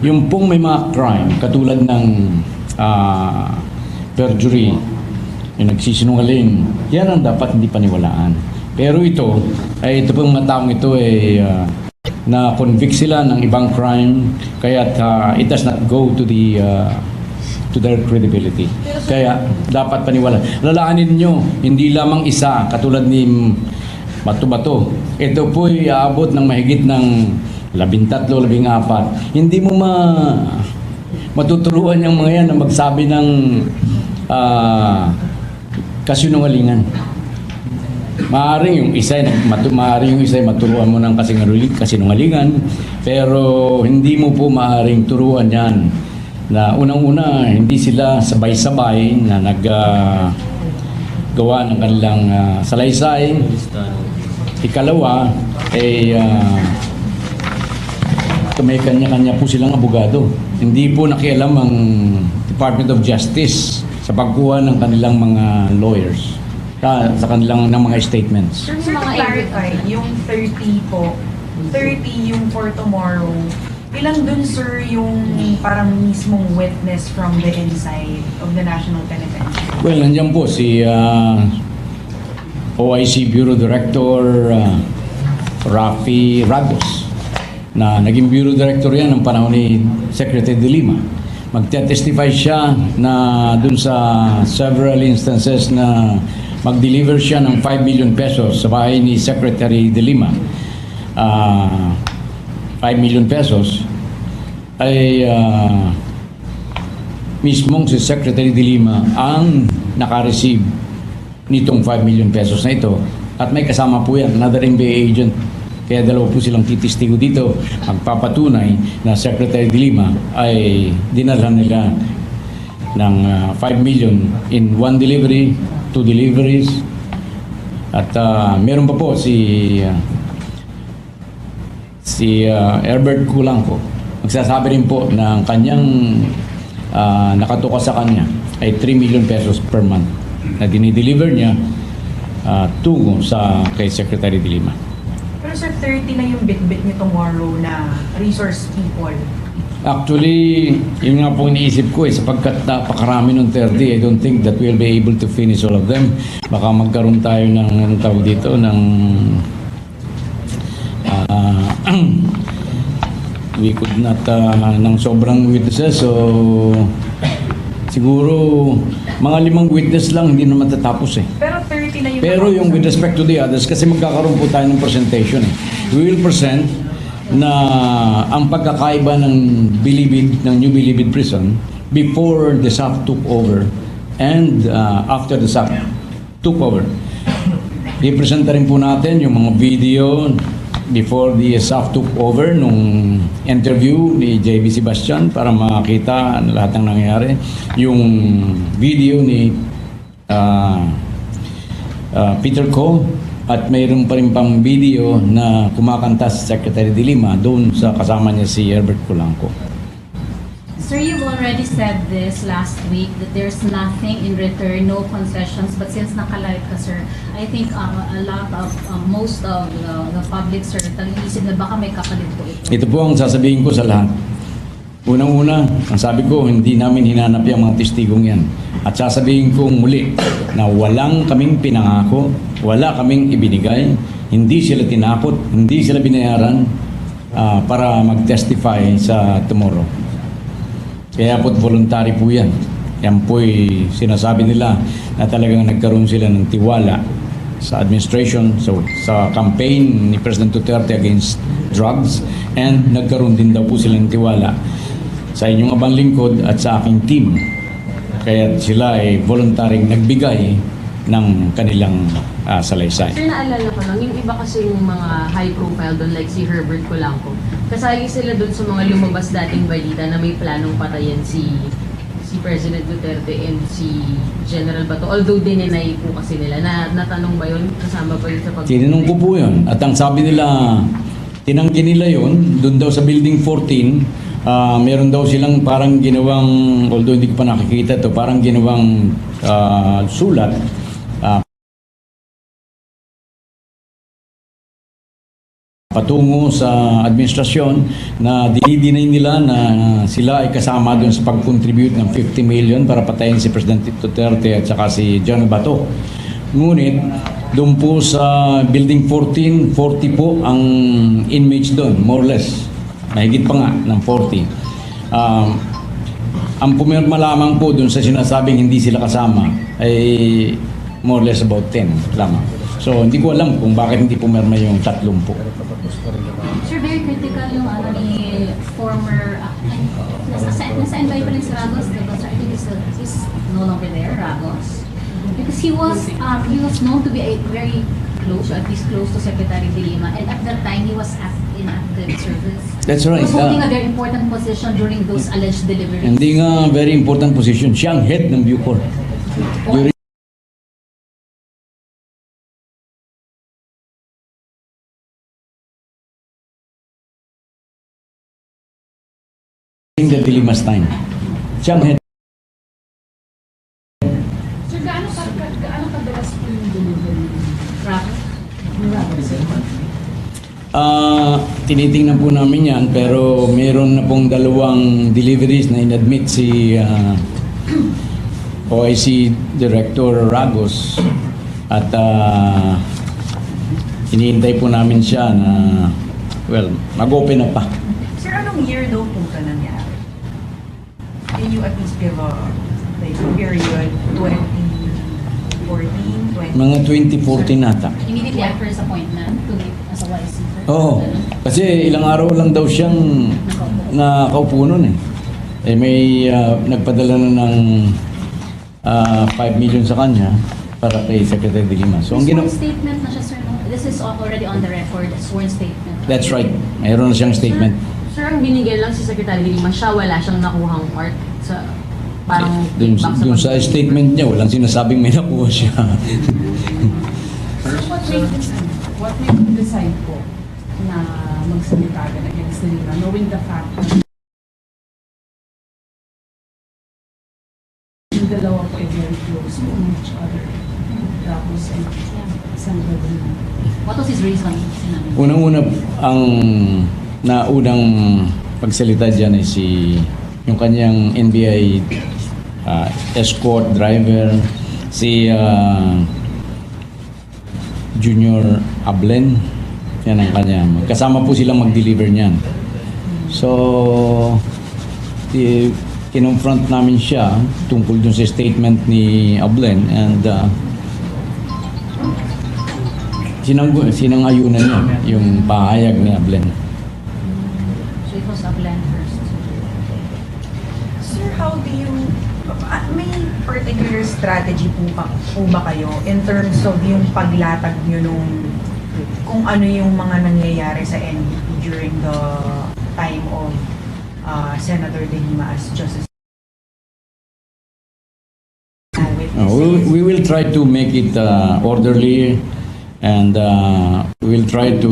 Yung pong may mga crime, katulad ng perjury, yung nagsisinungaling, yan ang dapat hindi paniwalaan. Pero ito pong mga taong ito ay na convict sila ng ibang crime, kaya it does not go to their credibility. Kaya dapat paniwalaan. Lalaanin nyo, hindi lamang isa, katulad ni Bato-Bato. Ito po ay aabot ng mahigit ng 13, 14. Hindi mo matuturuan yung mga yan na magsabi ng kasinungalingan. Maaaring yung isa ay maturuan mo ng kasinungalingan, pero hindi mo po maaaring turuan yan na unang-una hindi sila sabay-sabay na gawa ng kanilang salaysay. Ikalawa ay may kanya-kanya po silang abogado. Hindi po nakialam ang Department of Justice sa pagkuha ng kanilang mga lawyers sa kanilang ng mga statements. Sir, to clarify, yung 30 po, 30 yung for tomorrow, ilan dun, sir, yung parang mismong witness from the inside of the National Penitentiary? Well, nandiyan po si OIC Bureau Director Rafi Ragos, na naging Bureau Director yan ng panahon ni Secretary De Lima. Magte-testify siya na dun sa several instances na mag-deliver siya ng 5 million pesos sa bahay ni Secretary De Lima. 5 million pesos ay mismong si Secretary De Lima ang naka-receive nitong 5 million pesos na ito. At may kasama po yan, another NBI agent. Kaya dalawa po silang titistigo dito, magpapatunay na Secretary De Lima ay dinalhan nila ng 5 million in 1 delivery, 2 deliveries. At meron pa po si Herbert Culangco. Magsasabi rin po na ang kanyang nakatuka sa kanya ay 3 million pesos per month na dinideliver niya tungo kay Secretary De Lima. Pero sir, 30 na yung bit-bit niyo tomorrow na resource people. Actually, yun nga po iniisip ko sapagkat napakarami ng 30, I don't think that we'll be able to finish all of them. Baka magkaroon tayo ng anong tawag dito, ng we could not ng sobrang witnesses, so siguro mga 5 witness lang, hindi naman tatapos eh. Pero 30 na yung... Pero yung with respect to the others, kasi magkakaroon po tayo ng presentation eh. We will present na ang pagkakaiba ng Bilibid, ng New Bilibid Prison before the SAF took over and after the SAF took over. I-presenta rin po natin yung mga video before the SAF took over nung interview ni JB Sebastian para makita lahat ng nangyayari. Yung video ni Peter Ko, at mayroon pa rin pang video na kumakanta si Secretary De Lima doon sa kasama niya si Herbert Culangco. Sir, you've already said this last week that there's nothing in return, no concessions. But since nakalive ka, sir, I think a lot of, most of the public, sir, nag-iisip na baka may kapalit po ito. Ito po ang sasabihin ko sa lahat. Unang-una, ang sabi ko, hindi namin hinanap yung mga testigong yan. At sasabihin ko muli na walang kaming pinangako, wala kaming ibinigay, hindi sila tinakot, hindi sila binayaran para mag-testify sa tomorrow. Kaya po't voluntary po yan. Yan po'y sinasabi nila na talagang nagkaroon sila ng tiwala sa administration, sa campaign ni President Duterte against drugs, and nagkaroon din daw po sila ng tiwala sa inyong abang lingkod at sa aking team. Kaya sila ay voluntaring nagbigay ng kanilang salaysay. Sir, naalala ko lang, yung iba kasi yung mga high profile doon like si Herbert Culangco, kasali sila doon sa mga lumabas dating balita na may planong patayan si President Duterte and si General Bato. Although dinenay po kasi nila, natanong ba yun? Kasama ba yun sa Tinanong ko po yun. At ang sabi nila, tinanggi nila yun, doon daw sa Building 14, meron daw silang parang ginawang, although hindi ko pa nakikita to, parang ginawang sulat patungo sa administrasyon na dinay nila na sila ay kasama doon sa pag-contribute ng 50 million para patayin si President Duterte at saka si John Bato. Ngunit doon po sa Building 14, 40 po ang inmates doon, more or less. Mahigit pa nga ng 40. Ang pumirma lamang po dun sa sinasabing hindi sila kasama ay more or less about 10 lamang. So hindi ko alam kung bakit hindi pumirma yung 30 po. Sir, very critical yung ni former, nasa-invite pa rin si Ragos, diba? So I think he's no longer there, Ragos. Because he was known to be a very close, or at least close to Secretary de Lima, and at that time he was in active service. That's right. He was holding a very important position during those alleged deliveries. Hindi nga very important position. Siya ang head ng Bucor. During the De Lima's time. Siya ang head. Sir, gaano kadalas po yung delivery? Tinitingnan po namin yan, pero meron na pong dalawang deliveries na inadmit si OIC Director Ragos at iniintay po namin siya na, well, mag-open up pa. Sir, anong year daw po ito nangyari? Can you at least give a period 2014, 20... Mga 2014 nata. Immediately after his appointment to meet as a YC. Oo. Kasi ilang araw lang daw siyang nakaupo nun eh. Eh may nagpadala na ng 5 million sa kanya para kay Secretary de Lima. So ang Sworn ginawa... statement na siya, sir, no? This is already on the record, a sworn statement. That's right. Mayroon na siyang statement. Sir, ang binigyan lang si Secretary de Lima, siya wala siyang nakuhang part sa parang Dun feedback sa statement niya, walang sinasabing may nakuha siya. Sir, what made you decide po na magsalita agad against the Lima, knowing the fact na yung dalawa po ay very close to each other? Tapos ay Sandra de Lima. What was his reason? Sinabi? Unang-una, ang naunang pagsalita dyan ay yung kanyang NBI escort driver, si Junior Ablen. Yan ang kanya. Kasama po silang mag-deliver niyan. So, kinonfront namin siya tungkol dun sa statement ni Ablen and sinang-ayunan niya yung pahayag ni Ablen. So it was a plan first. Sir, how do you... may particular strategy po ba kayo in terms of yung paglatag nyo nung kung ano yung mga nangyayari sa NBP during the time of Senator De Lima as Justice? We will try to make it orderly and we will try to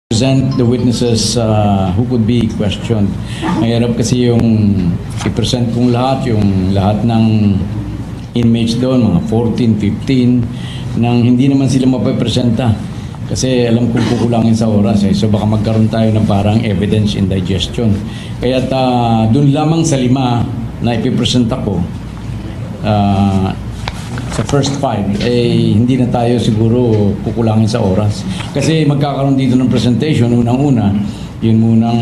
present the witnesses who could be questioned. Mahirap kasi yung i-present kong lahat ng inmates doon, mga 14, 15, nang hindi naman sila mapapresenta. Kasi alam kong kukulangin sa oras eh. So baka magkaroon tayo ng parang evidence indigestion. Kaya doon lamang sa 5 na ipipresenta ko, sa first 5, eh hindi na tayo siguro kukulangin sa oras. Kasi magkakaroon dito ng presentation, unang-una, yun munang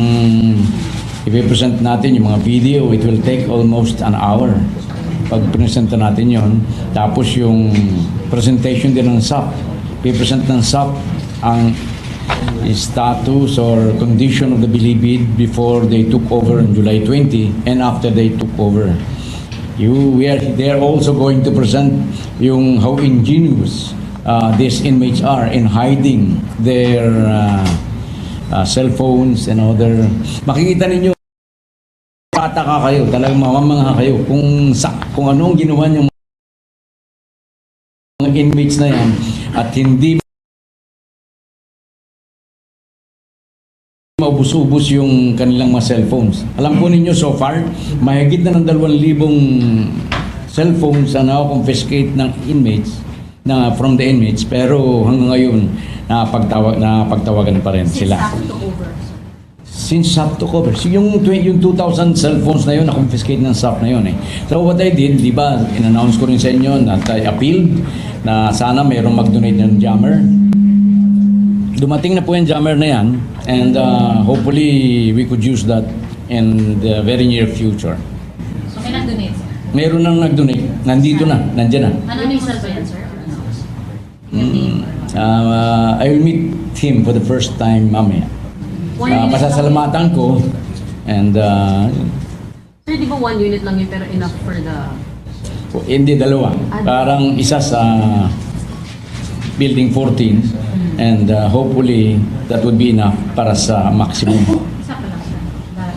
ipipresent natin yung mga video. It will take almost an hour pag presenta natin yon. Tapos yung presentation din ng SAP. Ipipresent ng SAP ang status or condition of the Bilibid before they took over on July 20 and after they took over. They are also going to present yung how ingenious these inmates are in hiding their cell phones and other. Makikita ninyo, tataka kayo, talagang mamamangha kayo kung anong ginawa ng mga inmates na yan at hindi maubos-ubos yung kanilang mga cellphones. Alam po ninyo, so far, mahigit na ng 2,000 cellphones na confiscate ng inmates na from the inmates, pero hanggang ngayon napagtawagan pa rin Since sila. SAC took over, sir. Since SAP took over. So yung 2,000 cellphones na yun, na-confiscate ng SAP na yun eh. So what I did, di ba, in-announce ko rin sa inyo na I appealed na sana mayroong mag-donate ng jammer. Dumating na po yung jammer na yan, and hopefully we could use that in the very near future. So may nag-donate, sir. Meron nang nag-donate. Nandito na, nandyan na. Anonymous ba yan, sir? Yung name? I will meet him for the first time mamaya. Pasasalamatan ko, and Sir, di ba 1 unit lang yun pero enough for the... hindi, dalawa. Parang isa sa building 14, and hopefully that would be enough para sa maximum. Isa pa lang, sir.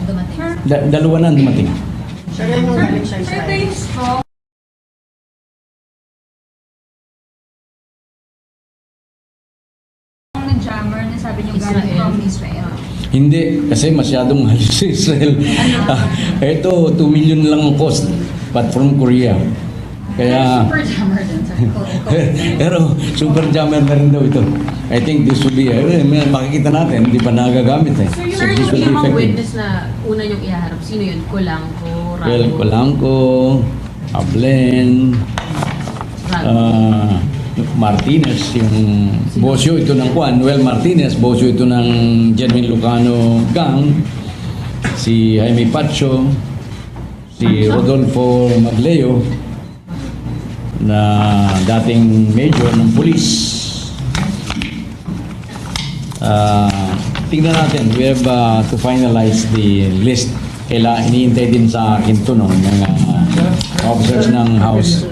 Dumating. Dalawa na dumating. Sir, yung galing sa Sir, Israel. thanks po. Ang jammer na sabi niyo galing Israel. from Israel. Hindi, kasi masyadong mahal sa Israel. Ito, 2 million lang ang cost, but from Korea. Kaya, Super jammer din, sir. pero super jammer na rin daw ito. I think this will be, makikita natin, hindi pa nagagamit eh. So Sir, this will be yung mga effective. witness na una yung ihaharap, sino yun? Kulangko, Rago, Well, Colangco, Ablen, Rago. Martinez, yung bosyo ito ng Noel Martinez, bosyo ito ng Jenwin Lucano Gang, si Jaime Pacho, si Rodolfo Magleo, na dating major ng pulis. Tingnan natin, we have to finalize the list. Iniintay din sa akin ito ng mga officers ng House.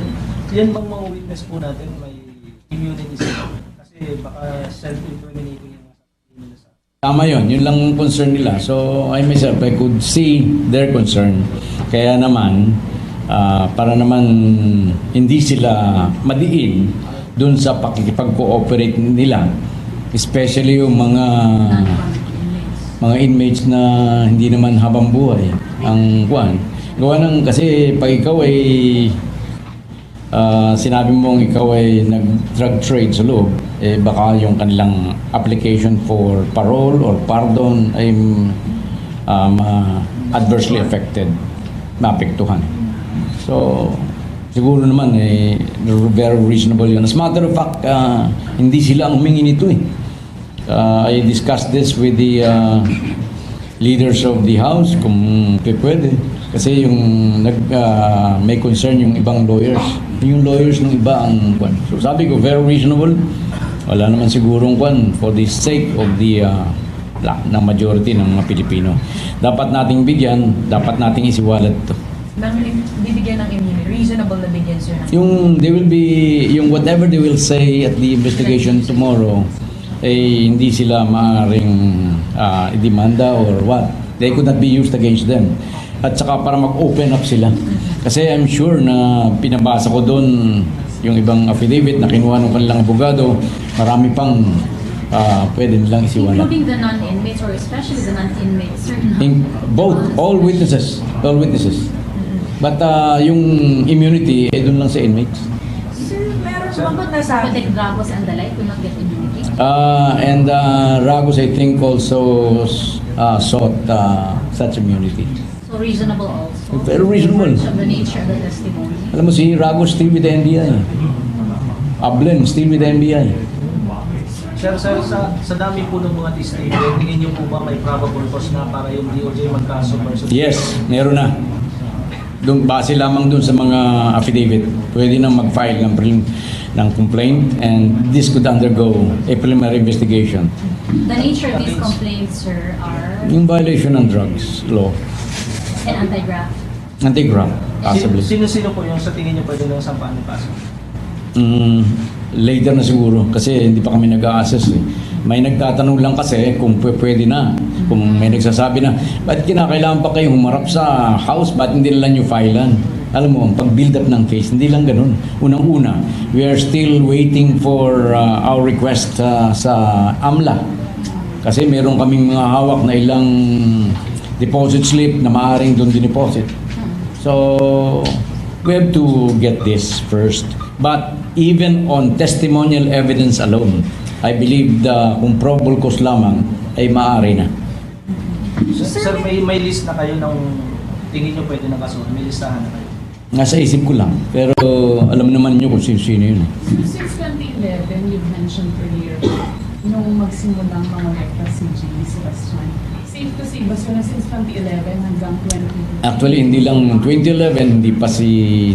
Yan bang mga witness po natin may immunity sila? Kasi baka self-incriminating yung sasabihin nila sa Tama yun lang ang concern nila. So I myself, I could see their concern. Kaya naman, para naman hindi sila madiin dun sa pakikipag-cooperate nila, especially yung mga inmates na hindi naman habang buhay ang kuwan. Gawa ng, kasi pag ikaw ay sinabi mong ikaw ay nag-drug trade sa loob, baka yung kanilang application for parole or pardon ay adversely affected, maapektuhan. So, siguro naman very reasonable yun. As a matter of fact, hindi sila ang humingi nito eh. I discussed this with the leaders of the House kung pwede. Kasi yung may concern yung ibang lawyers. Yung lawyers ng iba ang kwan. So sabi ko, very reasonable. Wala naman sigurong kwan for the sake of the ng majority ng mga Pilipino. Dapat nating bigyan, dapat nating isiwalat to. Bibigyan ng immunity. Reasonable na bigyan, sir. Yung they will be, yung whatever they will say at the investigation tomorrow, hindi sila maaaring idemanda or what. They could not be used against them. At saka para mag-open up sila. Kasi I'm sure na pinabasa ko doon yung ibang affidavit na kinuha ng kanilang abogado, marami pang pwede nilang isiwalat. Including the non-inmates or especially the non-inmates, sir. Both, all witnesses. But yung immunity, doon lang sa inmates. Sir, meron bang nasabi? Protect Dragos and the like will not get immunity. And Ragos, I think, also sought such immunity. So reasonable also. Very reasonable. Of the nature of the testimony. Alam mo, si Ragos still with the NBI. Ablen still with the NBI. Sir, sa dami po ng mga testigo, tingin niyo po ba may probable cause na para yung DOJ magkaso versus... Yes, meron na. Doon, base lamang doon sa mga affidavit, pwede nang mag-file ng complaint, and this could undergo a preliminary investigation. The nature of these complaints, sir, are Yung violation ng drugs law, an anti-graft. anti-graft, possibly. Sino-sino po yung sa tingin niyo pwede nang sampaan ng kaso? Later na siguro, kasi hindi pa kami nag-a-assess eh. May nagtatanong lang kasi kung pwede na, kung may nagsasabi na, ba't kinakailangan pa kayo humarap sa house, ba't hindi lang nyo filean? Alam mo, pag-build up ng case, hindi lang ganun. Unang-una, we are still waiting for our request sa AMLA. Kasi meron kaming mga hawak na ilang deposit slip na maaaring doon dineposit. So, we have to get this first. But even on testimonial evidence alone, I believe kung probable cause lamang ay maaari na. Sir, may list na kayo ng tingin nyo pwede na kasuhan? May listahan na kayo? Nasa isip ko lang, pero alam naman nyo kung sino yun. Since 2011, you've mentioned earlier, nung magsimulang mga rekta si J.B. Sebastian. Safe to say, basta na since 2011 hanggang 2015. Actually, hindi lang 2011,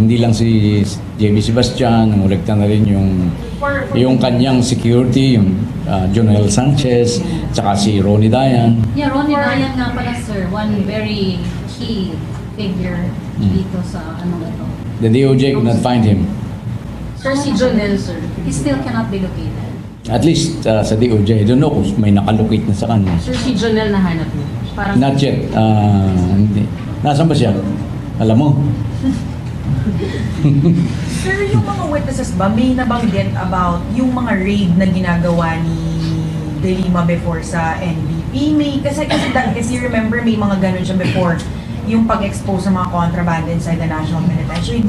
hindi lang si J.B. Sebastian, nangolekta na rin yung kanyang security, yung Jonel Sanchez, tsaka si Ronnie Dayan. Yeah, Ronnie Dayan nga pala, sir. One very key figure dito sa ano ito. The DOJ could not find him. Sir, si Jonel, sir. He still cannot be located. At least sa DOJ, I don't know kung may nakalocate na sa kanya. Sir, si Jonel nahanap mo. Parang Not yet. Hindi. Nasaan ba siya? Alam mo? Sir, yung mga witnesses ba, may nabanggit about yung mga raid na ginagawa ni De Lima before sa NBP? Kasi remember, may mga ganun siya before, yung pag-expose ng mga contraband inside the National Penitentiary.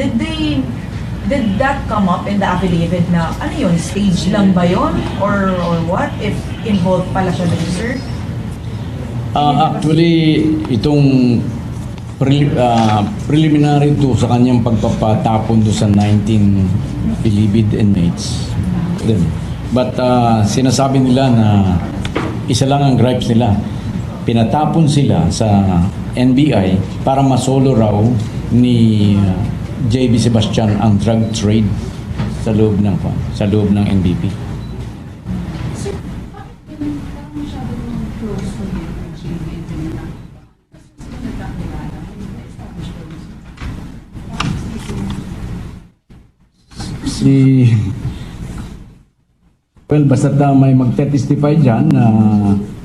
Did that come up in the affidavit na, ano yun, stage lang ba yun? Or what? If involved pala siya dun, sir? Actually, itong preliminary to sa kanyang pagpapatapon do sa 19 bilibid inmates. But sinasabi nila na isa lang ang gripes nila. Pinatapon sila sa NBI para masolo raw ni J.B. Sebastian ang drug trade sa loob ng NBP. Sir, bakit parang masyadong close to you with J.B. and Jonel? Kasi sila nagkakilala, establish ko rin. Well, basta may magte-testify dyan na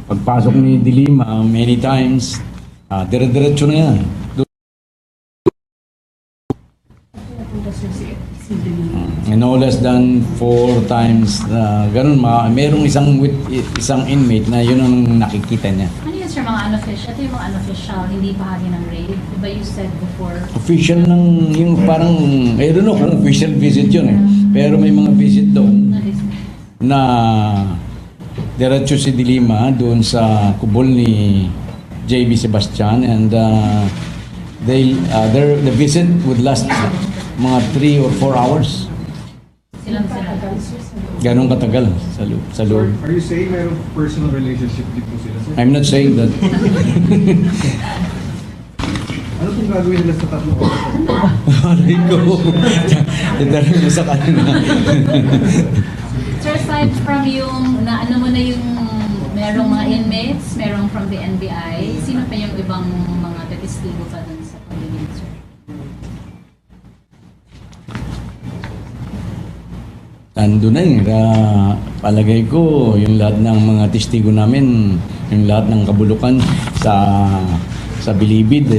pagpasok ni De Lima many times, dire-diretso na yan. And no less than 4 times, ganun, merong isang inmate na yun ang nakikita niya. Ano yun, sir, mga unofficial? Ito yung mga unofficial, hindi bahagi ng raid. Diba you said before? Official ng, yung parang, I don't know kung official visit yun eh. Pero may mga visit doon na diretso si De Lima doon sa kubol ni J.B. Sebastian, and the visit would last mga 3 or 4 hours. Sila. Ganong katagal sa loob. Are you saying mayroong personal relationship dito sila, sir? I'm not saying that. Ano pong gagawin nila sa tatlong oras? Aray ko. Itanong mo sa kanila. Sir, aside from yung, na ano mo na yung merong mga inmates, merong from the NBI, sino pa yung ibang mga testigo pa dun sa pagiging, sir? Ando na yun. Palagay ko, yung lahat ng mga testigo namin, yung lahat ng kabulukan sa bilibid,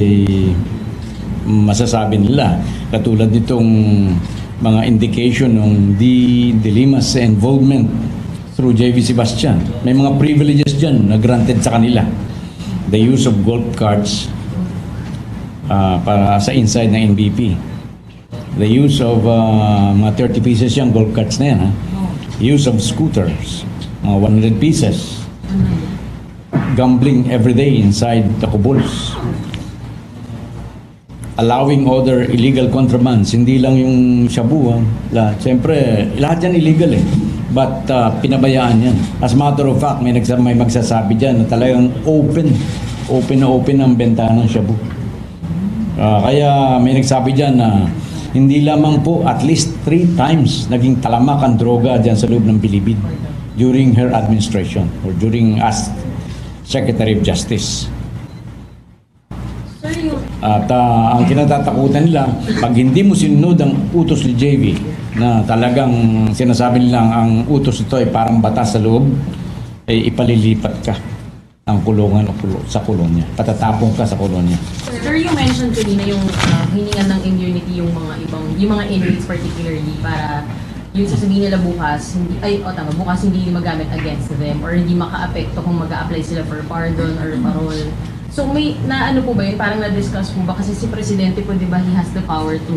masasabi nila. Katulad nitong mga indication ng De Lima's involvement through J.B. Sebastian. May mga privileges dyan na granted sa kanila. The use of golf carts para sa inside ng NBP. The use of mga 30 pieces yung golf carts na yan. Use of scooters, mga 100 pieces. Gambling every day inside the kubols. Allowing other illegal contrabands, hindi lang yung shabu. Siyempre, lahat yan illegal eh. But pinabayaan yan. As a matter of fact, may magsasabi dyan na talagang open ang benta ng shabu. Kaya may nagsabi dyan na hindi lamang po at least 3 times naging talamak ang droga dyan sa loob ng bilibid during her administration or during as Secretary of Justice. Sir, yung At ang kinatatakutan nila, pag hindi mo sinunod ang utos ni JB, na talagang sinasabi nilang ang utos ito ay parang batas sa loob, ay ipalilipat ka ang kulungan o sa kulong niya. Patatapong ka sa kulong niya. Sir, you mentioned kanina yung hiningan ng immunity yung mga inmates particularly para yung sasabihin nila bukas, bukas hindi magamit against them or hindi maka-apekto kung mag-a-apply sila for pardon or parole. So may naano po ba yun? Parang na-discuss po ba? Kasi si Presidente po, di ba, he has the power to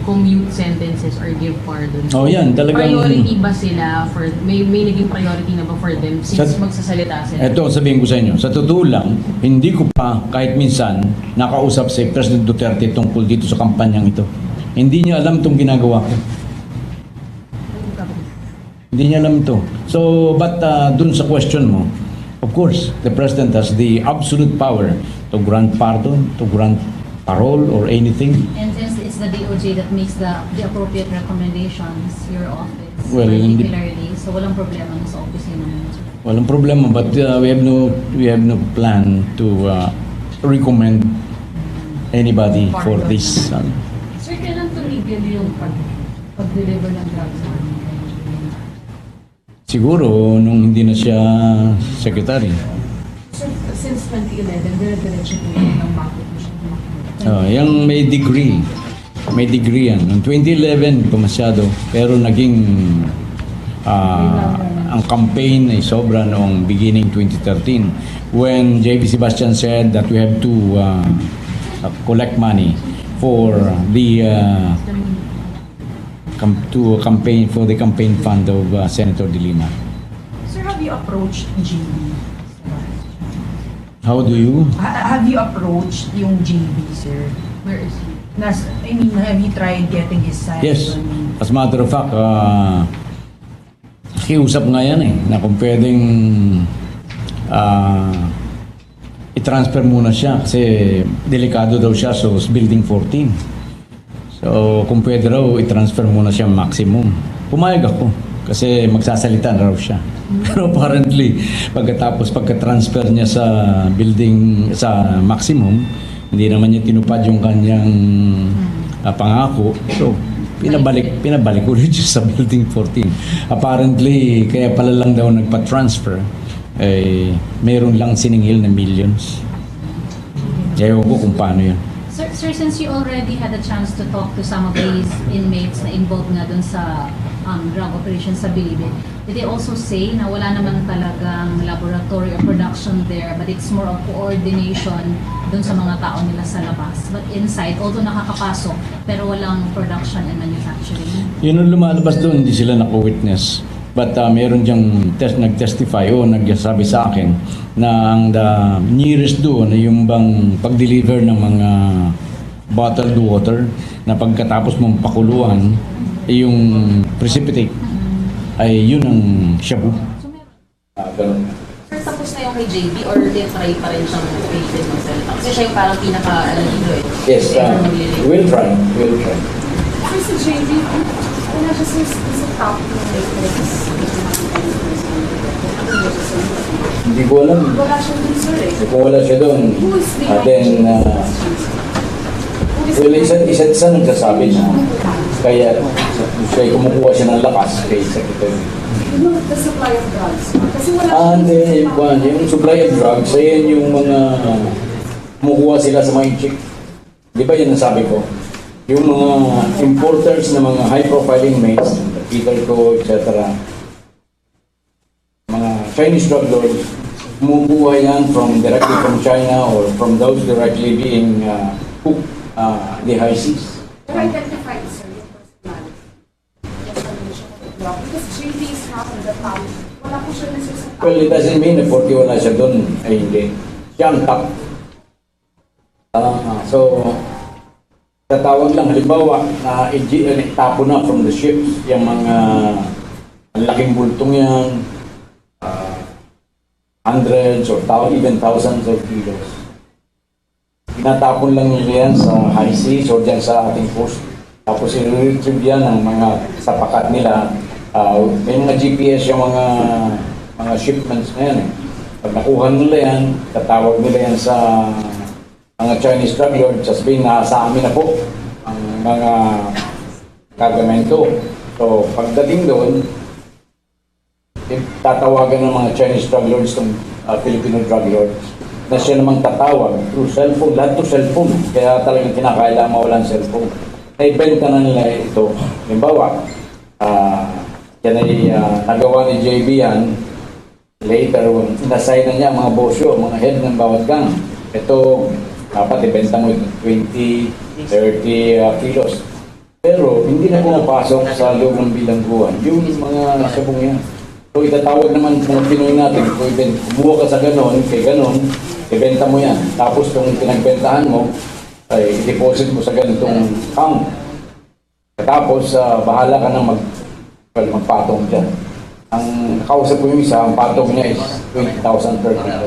commute sentences or give pardons. Oh, yan, talagang- Priority ba sila for, may naging priority na ba for them since magsasalita sila? Ito, sabihin ko sa inyo, sa totoo lang, hindi ko pa kahit minsan nakausap si President Duterte tungkol dito sa kampanyang ito. Hindi niya alam itong ginagawa ko. Hindi niya alam ito. So, but dun sa question mo, of course, the President has the absolute power to grant pardon, to grant parole or anything. And since it's the DOJ that makes the appropriate recommendations, your office, Well, hindi- particularly, so walang problema sa opisina mo. Walang problema, but we have no plan to recommend anybody for this. Sir, kailan tumigil yung pag-deliver ng drugs? Siguro nung hindi na siya secretary. Sir, since 2011, dire-diretso po yun ng bakit mo siya tumakbo. Yung may degree. May degree yan. Noong 2011, pa masyado. Pero naging ang campaign ay sobra noong beginning 2013 when JB Sebastian said that we have to collect money for the to campaign for the campaign fund of Senator De Lima. Sir, have you approached GB? How do you? Have you approached yung GB, sir? Where is he? Have you tried getting his side? Yes. on- As a matter of fact, nakiusap nga yan na kung pwedeng i-transfer muna siya kasi delikado daw siya sa building 14. So kung pwede raw i-transfer muna siya maximum. Pumayag ako kasi magsasalita na raw siya. Pero apparently pagka-transfer niya sa building sa maximum, hindi naman niya tinupad yung kanyang pangako. So pinabalik ulit siya sa building 14. Apparently kaya pala lang daw nagpa-transfer meron lang siningil na millions. Ewan ko kung paano yun. Sir, since you already had a chance to talk to some of these inmates na involved nga dun sa drug operation sa Bilibid, did they also say na wala naman talagang laboratory or production there, but it's more of coordination dun sa mga tao nila sa labas? But inside, although nakakapasok, pero walang production and manufacturing. Yun ang lumalabas doon, hindi sila nako-witness. But meron diyang nag-testify o nagsasabi sa akin na ang the nearest doon ay yung bang pag-deliver ng mga bottled water na pagkatapos mong pakuluan yung precipitate ay yun ang shabu. Ganun. Sir, tapos na yung kay JB or try pa rin siyang pilitin magsalita? Kasi siya yung parang pinaka-alalido eh. Yes, we'll try. We'll try. Sir, si JB, wala siya sa top ng Netflix. Hindi ko alam. Wala siya dun, sir eh. Kung wala siya doon, then well, isa nagsasabi na kaya siya kumukuha siya ng lakas kay Secretary. The supply of drugs. Kasi wala And yung supply of drugs, ayan yung mga kumukuha sila sa mga chick. Di ba yun ang sabi ko? Yung mga importers na mga high-profile inmates, Peter Co, etc. Mga Chinese drug lords, kumukuha yan directly from China or from those directly being hooked the high seas. Pero identified, sir, yung personality. Yes, ano siya ng drug. Because JB is not in the top. Wala po siya nasa sa top. Well, it doesn't mean na porque wala siya doon, ay hindi. Siya ang top. So, tatawag lang, halimbawa, na tapo na from the ships, yung mga ang laking bultong yan, hundreds or even thousands of kilos. Tinatapon lang nila yan sa high seas or dyan sa ating coast. Tapos i-retrieve yan ng mga sapakat nila. May mga GPS yung mga shipments na yan. Pag nakuha nila yan, tatawag nila yan sa mga Chinese drug lords, sasabihin na sa amin na po ang mga kargamento. So pagdating doon, tatawagan ng mga Chinese drug lords ng Filipino drug lords na siya namang tatawag through cellphone, lahat to cellphone. Kaya talagang kinakailangan mawalan cellphone. Naibenta na nila ito. Halimbawa, yan ay nagawa ni JB yan. Later, inassign na niya mga bosyo, mga head ng bawat gang. ito, dapat ibenta mo ito 20, 30 kilos. Pero hindi na pumapasok sa loob ng bilangguan yung mga sabong yan. So itatawag naman mga Pinoy natin, kung kumuha ka sa ganon, kay ganon, ibenta mo yan. Tapos kung pinagbentahan mo, ay i-deposit mo sa ganitong account. Tapos bahala ka na magpatong dyan. Ang nakausap ko yung isa, ang patong niya is 20,000 per kilo.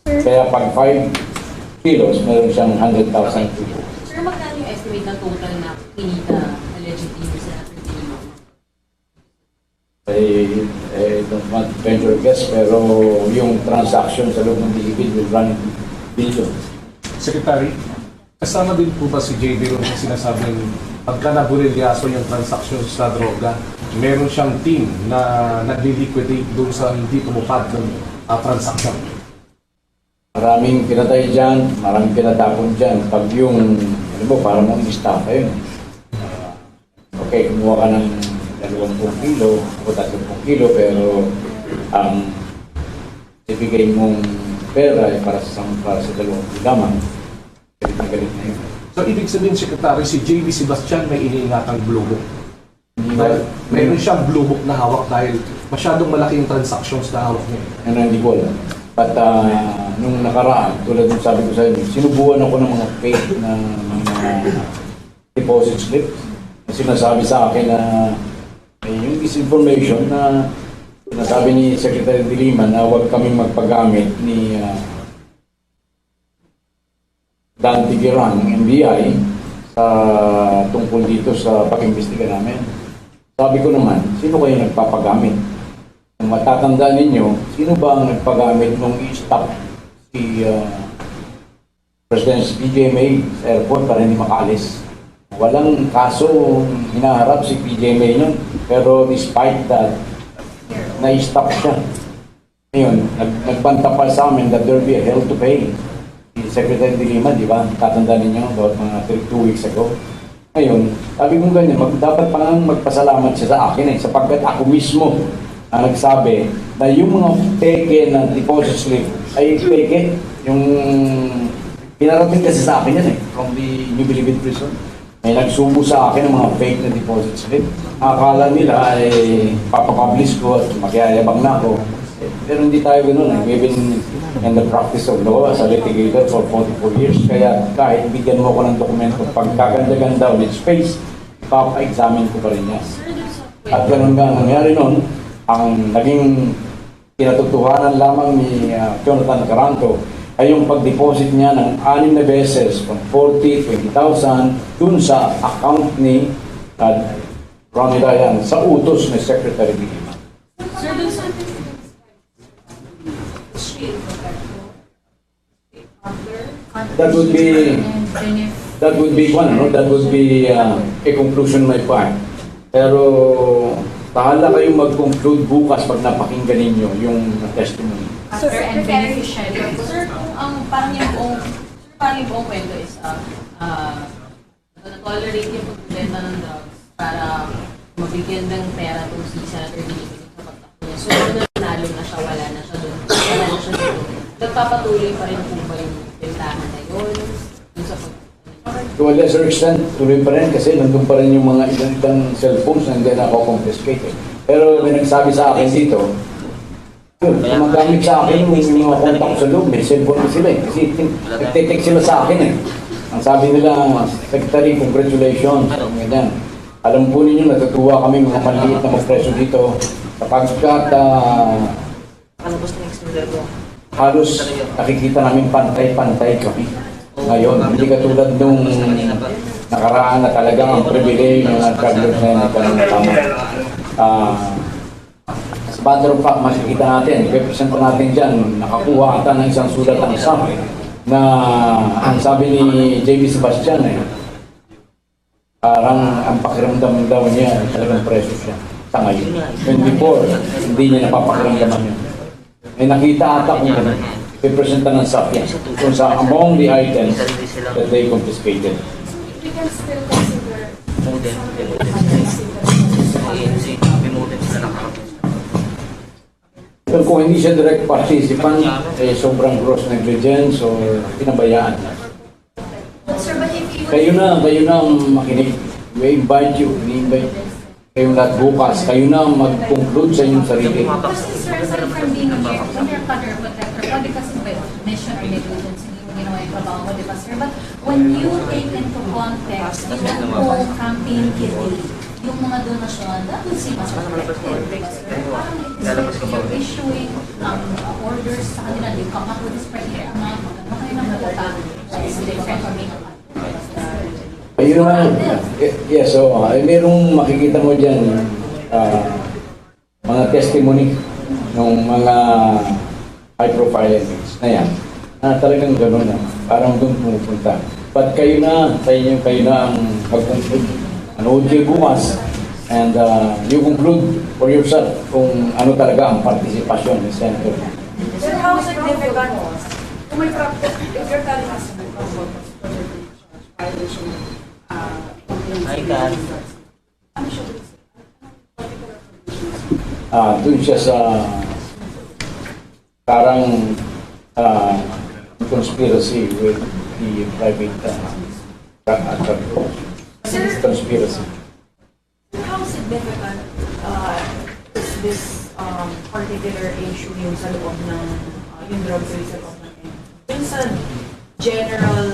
Kaya pag 5 kilos, meron siyang 100,000 kilo. Sir, magkano yung estimate na total na kinita allegedly ni Senator De Lima? I don't want to venture a guess, pero yung transaction sa loob ng Bilibid will run into billions. Secretary, kasama din po ba si JB ron na sinasabing pagka nabulilyaso yung transaction sa droga, meron siyang team na nagli-liquidate doon sa hindi tumupad ng transaction? Maraming pinatay dyan, maraming pinatapon dyan. Pag yung, ano mo, para mong istapa yun. Okay, kumuha ka ng 20 kilo o 30 kilo, pero ang ibigay mong pera ay para sa 2 lamang. Galit na galit na yun. So, ibig sabihin, Secretary, si JB Sebastian may iniingatang blue book. Hindi Dahil ba- meron siyang blue book na hawak dahil masyadong malaking transactions na hawak niya. Ano, hindi ko alam. But nung nakaraan, tulad ng sabi ko sa inyo, sinubuan ako ng mga fake na mga deposit slip. Na sinasabi sa akin na yung disinformation na sinasabi ni Secretary De Lima na huwag kaming magpagamit ni Dan Tigueran ng NBI sa tungkol dito sa pag-imbestiga namin. Sabi ko naman, sino kayo nagpapagamit? Kung matatandaan ninyo, sino ba ang nagpagamit nung i-stop si President PJMA sa airport para hindi makalis? Walang kaso hinaharap si PJMA nun, pero despite that, na-stop siya. Ngayon, nagbanta pa sa amin that there be a hell to pay. Si Secretary De Lima, di ba? Tatandaan ninyo, about mga 2 weeks ago. Ngayon, sabi ko ganyan, dapat pa nga magpasalamat siya sa akin sapagkat ako mismo ang nagsabi na yung mga peke ng deposit slip ay peke. Yung pinarating kasi sa akin yan from the New Bilibid prison. May nagsubo sa akin ng mga fake na deposit slip. Akala nila ay papapublish ko at magyayabang na ako. Pero hindi tayo ganoon. We've been in the practice of law as a litigator for 44 years. Kaya kahit bigyan mo ako ng dokumento, pagkaganda-ganda with space, papa-examine ko pa rin yan. At ganun nga ang nangyari noon, ang naging pinatutuhanan lamang ni Jonathan Caranto ay yung pag-deposit niya ng 6 na beses from 40, 20,000 dun sa account ni Ronnie Ryan sa utos ni Secretary De Lima. Sir, dun sa That would be one, no? That would be a conclusion on my part. Pero bahala kayong mag-conclude bukas pag napakinggan ninyo yung testimony. Sir, and beneficiary. Sir, kung parang yung buong kwento is na-tolerate yung pagbenta ng drugs para mabigyan ng pera itong si Senator De Lima sa pagtakbo niya. So, kung nanalo na siya, wala na siya doon. Wala na siya doon. Nagpapatuloy pa rin po ba yung bentahan na yun? Yung sa To a lesser extent, tuloy pa rin kasi nandun pa rin yung mga ilang cellphones na hindi na ako confiscated. Pero may nagsabi sa akin dito, yun, gumagamit sa akin yung mga kontak ko sa loob, may cellphone ko sila eh. Kasi nagtitek sila sa akin eh. Ang sabi nila, Secretary, congratulations. Ganyan. Alam po ninyo, natutuwa kami mga maliit na magpreso dito sapagkat halos nakikita namin pantay-pantay kami. Ngayon, hindi katulad nung nakaraan na talagang ang privilege ng nagkaroon na tama. As a matter of fact, makikita natin, represent natin dyan, nakakuha ata ng isang sulat ang SAM na ang sabi ni JB Sebastian parang ang pakiramdam daw niya talagang preso siya sa ngayon. When before, hindi niya napapakiramdaman yun. May nakita ata kung gano'n. Representa ng SAP yan. Kung sa among the items that they confiscated. We can still consider So kung hindi siya direct participant, sobrang gross negligence or pinabayaan. But sir, but if you... Kayo na ang makinig. We invite kayong lahat bukas. Kayo na mag-conclude sa inyong sarili. Kasi sir, aside from being a mere undercutter protector, pwede kasi by mission or negligence, hindi mo ginawa yung trabaho mo, di ba sir? But when you take into context yung whole campaign kitty, yung mga donasyon, that will seem as reflected, di ba sir? Parang it's like you're issuing orders sa kanila, they come up with this particular amount, magkano kayo ng malata, is different from being a Ayun na. Yes, so merong makikita mo dyan mga testimony ng mga high-profile enemies na yan. Talagang gano'n na. Parang doon pumupunta. But kayo na ang mag-conclude. Anood kayo bukas and you conclude for yourself kung ano talaga ang participasyon ni Senator. Sir, how significant kung may practice, if you're telling us may violation doon siya sa parang conspiracy with the private conspiracy. how significant is this particular issue yung sa loob ng yung drug trade sa loob ng yung sa general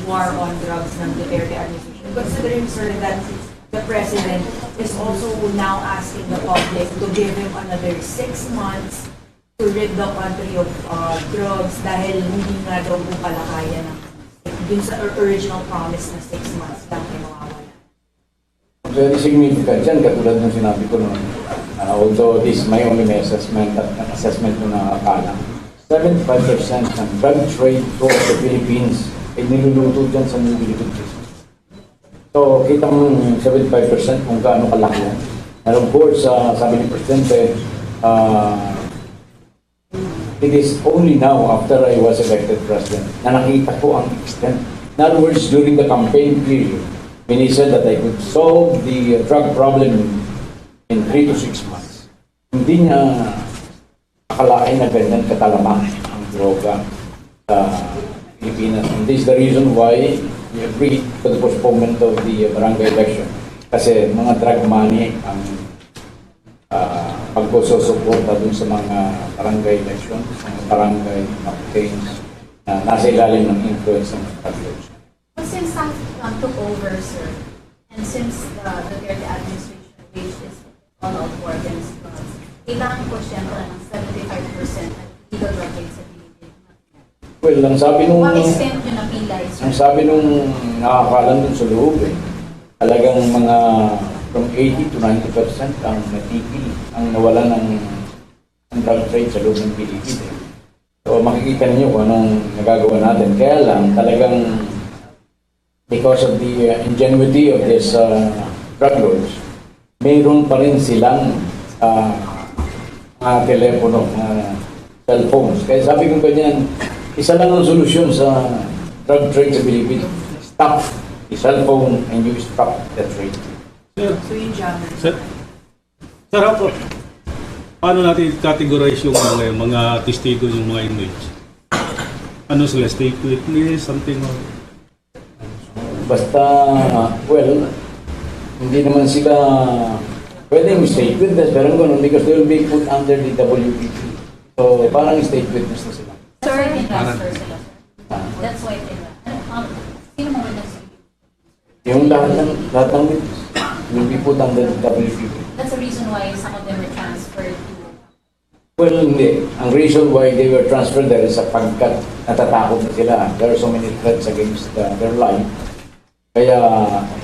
war on drugs ng Duterte administration, considering sir that the president is also now asking the public to give him another 6 months to rid the country of drugs dahil hindi nga daw po pala kaya ng dun sa original promise na 6 months lang ay mawawala. Very significant yan, katulad ng sinabi ko noon. Although this is my only assessment at assessment ko na akala. 75% ng drug trade ko sa Philippines ay niluluto dyan sa New Philippines. So, kita mo yung 75% kung gaano kalaki yan. And of course, sabi ni Presidente, it is only now after I was elected President na nakita ko ang extent. In other words, during the campaign period, when he said that I could solve the drug problem in 3 to 6 months, hindi niya akalain na ganyan katalamak ang droga sa Pilipinas. And this is the reason why we agreed to the postponement of the barangay election. Kasi mga drug money ang pagsusuporta dun sa mga barangay election, mga barangay campaigns na nasa ilalim ng influence ng drug lords. But since I took over, sir, and since the Duterte administration waged its all-out war against drugs, kailangan ko siyempre ng 75% at legal drug rate sa Pilipinas. Well, ang sabi nung... What extent yung napilay, sir? Ang sabi nung nakakalan dun sa loob talagang mga from 80 to 90% ang natigil, ang nawala ng drug trade sa loob ng Pilipinas. So makikita niyo kung anong nagagawa natin. Kaya lang talagang because of the ingenuity of this drug lords, mayroon pa rin silang mga telepono, mga cellphones. Kaya sabi ko ganyan, isa lang ang solusyon sa drug trade sa Pilipinas. Stop the cellphone and you stop the trade. So yung jammer. Sir, paano natin categorize yung mga testigo, yung mga inmates? Ano sila? State witness, something? Basta, well, hindi naman sila pwedeng state witness, pero ganun because they will be put under the WPP. So, parang state witness na sila. Sir, investor sila, sir. That's why sila. Sino mga witness? Yung lahat ng witness will be put under the WPP. That's the reason why some of them were transferred to... Well, hindi. Ang reason why they were transferred there is sapagkat natatakot na sila. There are so many threats against their life. Kaya,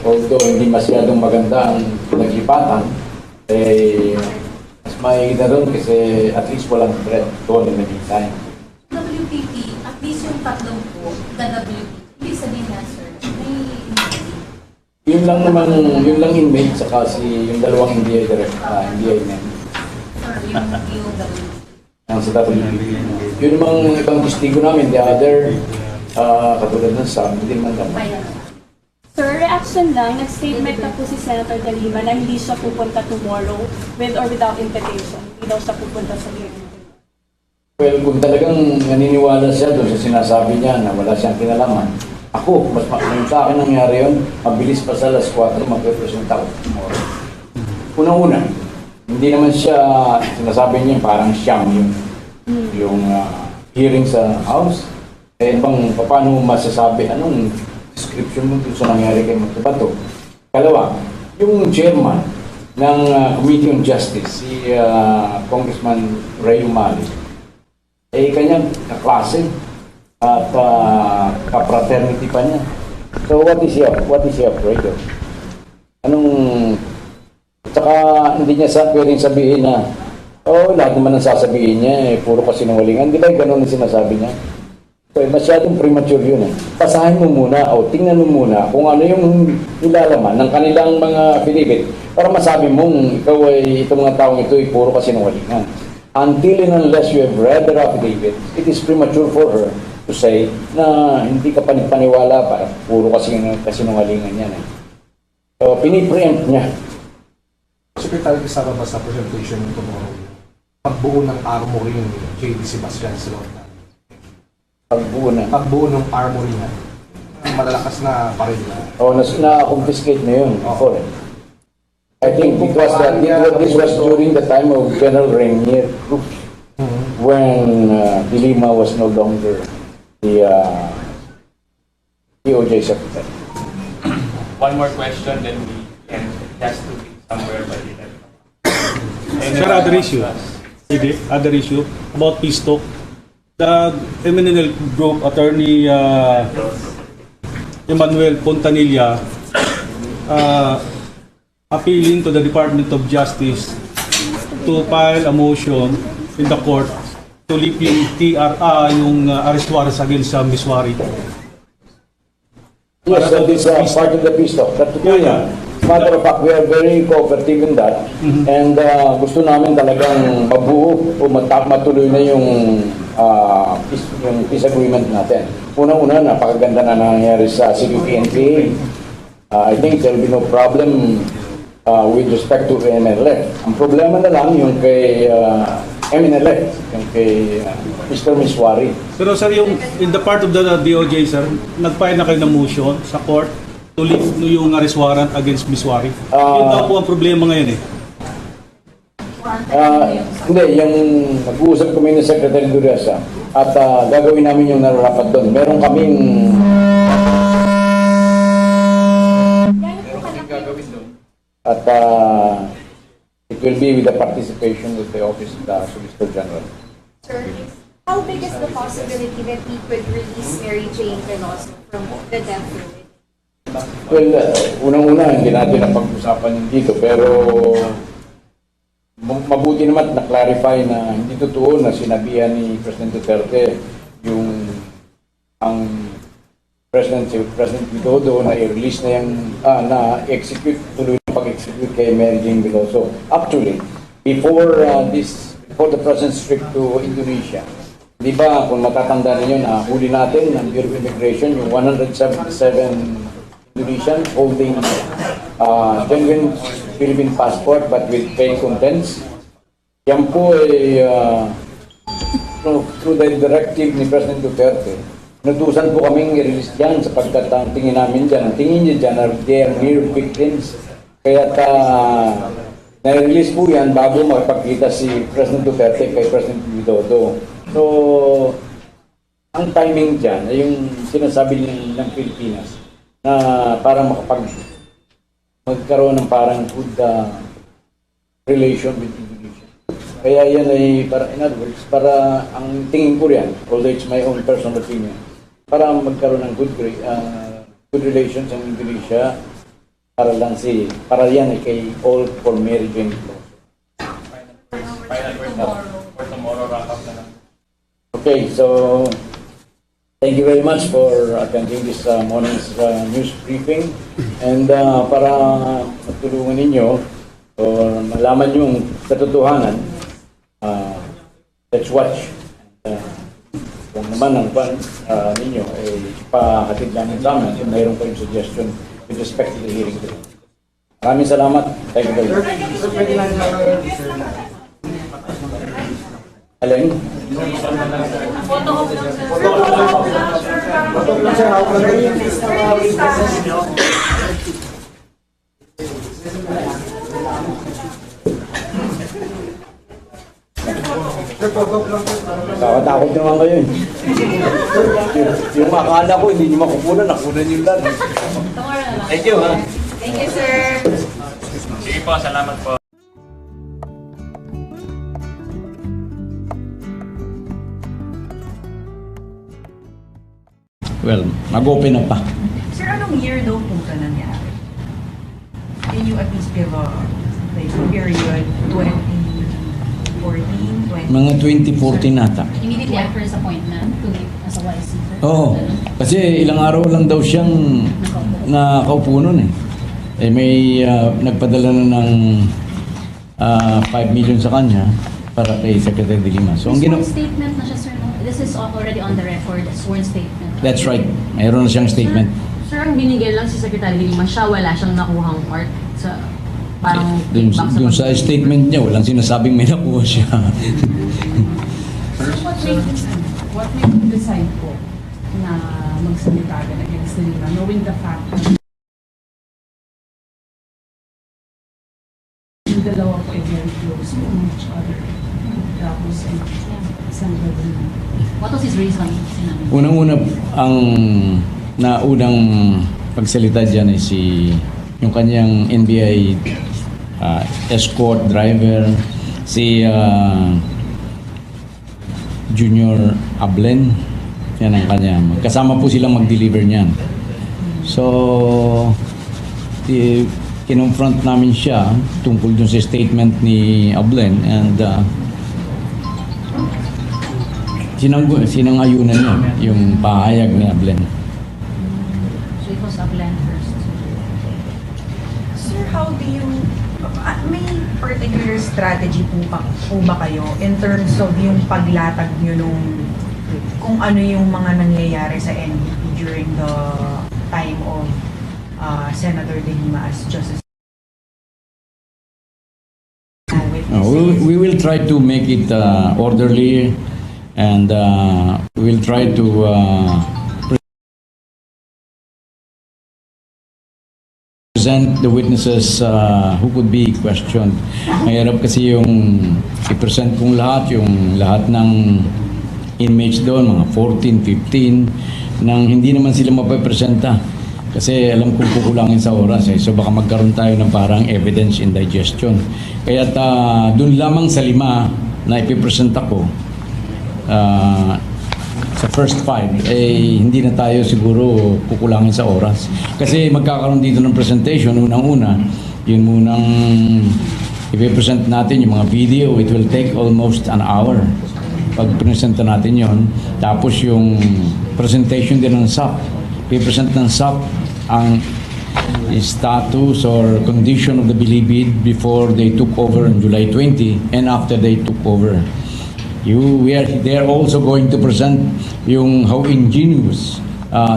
although hindi masyadong maganda ang naglipatan, mas maigit na doon kasi at least walang threat doon in the meantime. WPP, at least yung tatlong po, the WPP, ibig sabihin na, sir, may immunity. Yun lang inmate, saka yung dalawang NBI direct, NBI men. Sir, yung WPP. Ang sa WPP. Yun namang ibang testigo namin, the other, katulad ng SAM, hindi man lang. Sir, reaction lang, nag-statement na po si Senator De Lima na hindi siya pupunta tomorrow with or without invitation. Hindi daw siya pupunta sa hearing. Well, kung talagang naniniwala siya doon sa sinasabi niya na wala siyang kinalaman, ako, mas yung sa akin nangyari yun, mabilis pa sa alas 4, magre-presenta ako tomorrow. Una-una, hindi naman siya, sinasabi niya parang siyam yung hearing sa House. Eh, paano masasabi, anong description mo sa nangyari kay Magtabato? Kalawa, yung chairman ng Committee on Justice, si Congressman Ray Umali, eh kanyang kaklase at kapraternity pa niya. So what is he afraid of? Saka hindi niya pwedeng sabihin na lahat naman ang sasabihin niya puro kasinungalingan. Di ba ganun ang sinasabi niya? So masyadong premature yun Pasahin mo muna o tingnan mo muna kung ano yung nilalaman ng kanilang mga affidavit para masabi mong ikaw itong mga taong ito ay puro kasinungalingan. Until and unless you have read the affidavit, it is premature for her to say na hindi ka paniwala para puro kasinungalingan yan So, pinipreempt niya. Secretary, kasama ba sa presentation ng tomorrow? Pagbuo ng armory ni J.D. Sebastian sa loob natin. Pagbuo ng armory niya. Malalakas na paril na. Na-confiscate na yun. Ako I think this was during the time of General Rainier when De Lima was no longer the DOJ secretary. One more question, then we can just to be somewhere by the end. Sir, other issue about peace talk. The MNL Group attorney Emmanuel Pontanilla appealing to the Department of Justice to file a motion in the court to lift yung yung arrest warrants against Miswari. Yes, that is part of the peace talk. Matter of fact, we are very cooperative in that. And gusto namin talagang mabuo o matuloy na yung peace agreement natin. Una-una, napakaganda na nangyari sa CPP-NPA. I think there will be no problem with respect to MNLF. Ang problema na lang yung kay MNLF, yung kay Mr. Miswari. Pero sir, yung in the part of the DOJ, sir, nag-file na kayo ng motion sa court to lift yung arrest warrant against Miswari. Yun daw po ang problema ngayon Hindi, yung nag-uusap kami ng Secretary Duresa at gagawin namin yung nararapat doon. Meron kaming gagawin doon. At it will be with the participation with the Office of the Solicitor General. Sir, how big is the possibility that we could release Mary Jane Veloso from the death row? Well, unang-una, hindi natin napag-usapan yung dito, pero mabuti naman na-clarify na hindi totoo na sinabihan ni President Duterte ang President Widodo na i-release na yung na-execute, tuloy na pag-execute kay Mary Jane Veloso. Actually, before the President's trip to Indonesia, di ba, kung matatanda ninyo na huli natin ng Bureau of Immigration, yung 177 Indonesian holding genuine Philippine passport but with fake contents. Yan po ay through the directive ni President Duterte, nutusan po kaming i-release dyan sapagkat ang tingin namin dyan, ang tingin niya dyan are they are mere victims. Kaya na-release po yan bago makapagkita si President Duterte kay President Widodo. So, ang timing dyan ay yung sinasabi ng Pilipinas na para magkaroon ng parang good relation with Indonesia. Kaya yan ay, in other words, para ang tingin ko yan, although it's my own personal opinion, para magkaroon ng good relations ng Indonesia, para yan ay kay all for Mary Jane Veloso. Final word for tomorrow, wrap up na lang. Okay, so thank you very much for attending this morning's news briefing. And para matulungan ninyo o malaman yung katotohanan, let's watch. Kung naman ang pan ninyo ay pahatid namin sa amin kung mayroon kayong suggestion with respect to the hearing today. Maraming salamat. Thank you very much. Alin? Takot naman kayo eh. Yung akala ko, hindi nyo makukunan, nakunan yung lahat. Thank you, ha? Thank you, sir. Sige po, salamat po. Well, mag-open up pa. Sir, anong year daw po ka nangyari? Can you at least give a like, period? 2014, 20... Mga 2014 nata. Immediately after his appointment to leave as a YC. Oo. Kasi ilang araw lang daw siyang nakaupo nun eh. Eh may nagpadala na ng 5 million sa kanya para kay Secretary de Lima. So ang Sworn ginawa... statement na siya, sir. No? This is already on the record. A sworn statement. That's right. Mayroon na siyang statement. Sir, ang binigyan lang si Secretary de Lima, siya wala siyang nakuhang part sa parang feedback Dun sa statement niya, walang sinasabing may nakuha siya. What made you decide po na magsalita agad against the Lima, knowing the fact na yung dalawa po ay very close to each other? Tapos ay Senator de Lima. What was his reason? Sinabi? Unang-una, ang naunang pagsalita dyan ay yung kanyang NBI escort driver, si Junior Ablen. Yan ang kanya. Kasama po silang mag-deliver niyan. So, kinonfront namin siya tungkol dun sa statement ni Ablen and sinangayunan niya yung pahayag ni Ablen. So it was a plan first. Sir, how do you... may particular strategy po ba kayo in terms of yung paglatag nyo nung kung ano yung mga nangyayari sa NBP during the time of Senator de Lima as Justice? We will try to make it orderly and we will try to present the witnesses who could be questioned. Mahirap kasi yung i-present kong lahat ng inmates doon, mga 14, 15, nang hindi naman sila mapapresenta. Kasi alam kong kukulangin sa oras eh. So baka magkaroon tayo ng parang evidence indigestion. Kaya doon lamang sa 5 na ipipresenta ko, sa first 5, eh hindi na tayo siguro kukulangin sa oras. Kasi magkakaroon dito ng presentation, unang-una, yun munang ipipresent natin yung mga video. It will take almost an hour pag presenta natin yon. Tapos yung presentation din ng SAP. Ipipresent ng SAP ang status or condition of the Bilibid before they took over on July 20 and after they took over. They are also going to present yung how ingenious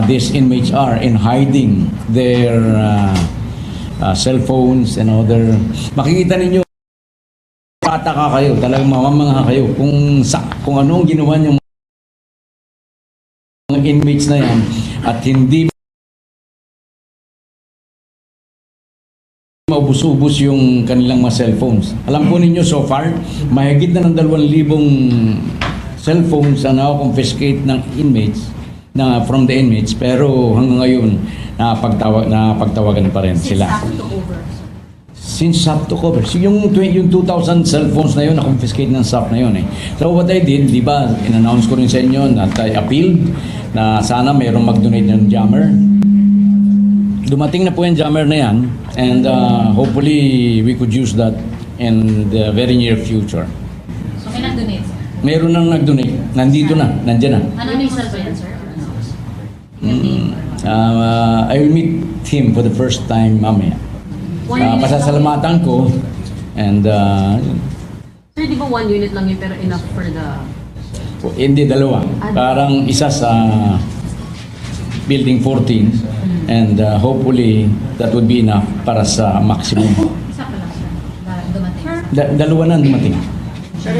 these inmates are in hiding their cell phones and other. Makikita ninyo, tataka kayo, talagang mamamangha kayo kung anong ginawa ng mga inmates na yan at hindi maubos-ubos yung kanilang mga cellphones. Alam po ninyo, so far, mahigit na ng 2,000 cellphones ang confiscate ng inmates, from the inmates, pero hanggang ngayon, napagtawagan pa rin sila. Since SAP took over. So yung 2,000 cellphones na yun, na-confiscate ng SAP na yun eh. So what I did, di ba, in-announce ko rin sa inyo na I appealed na sana mayroong mag-donate ng jammer. Dumating na po yung jammer na yan and hopefully we could use that in the very near future. So may nag-donate, sir? Meron nang nag-donate. Nandito na. Nandiyan na. Ano yung cell ba yan, sir? I will meet him for the first time mamaya. Pasasalamatan ko and Sir, di ba 1 unit lang yun pero enough for the... hindi, 2. Parang isa sa building 14 and hopefully that would be enough para sa maximum. Isa pa lang, sir. Dumating. 2 na dumating. Sir,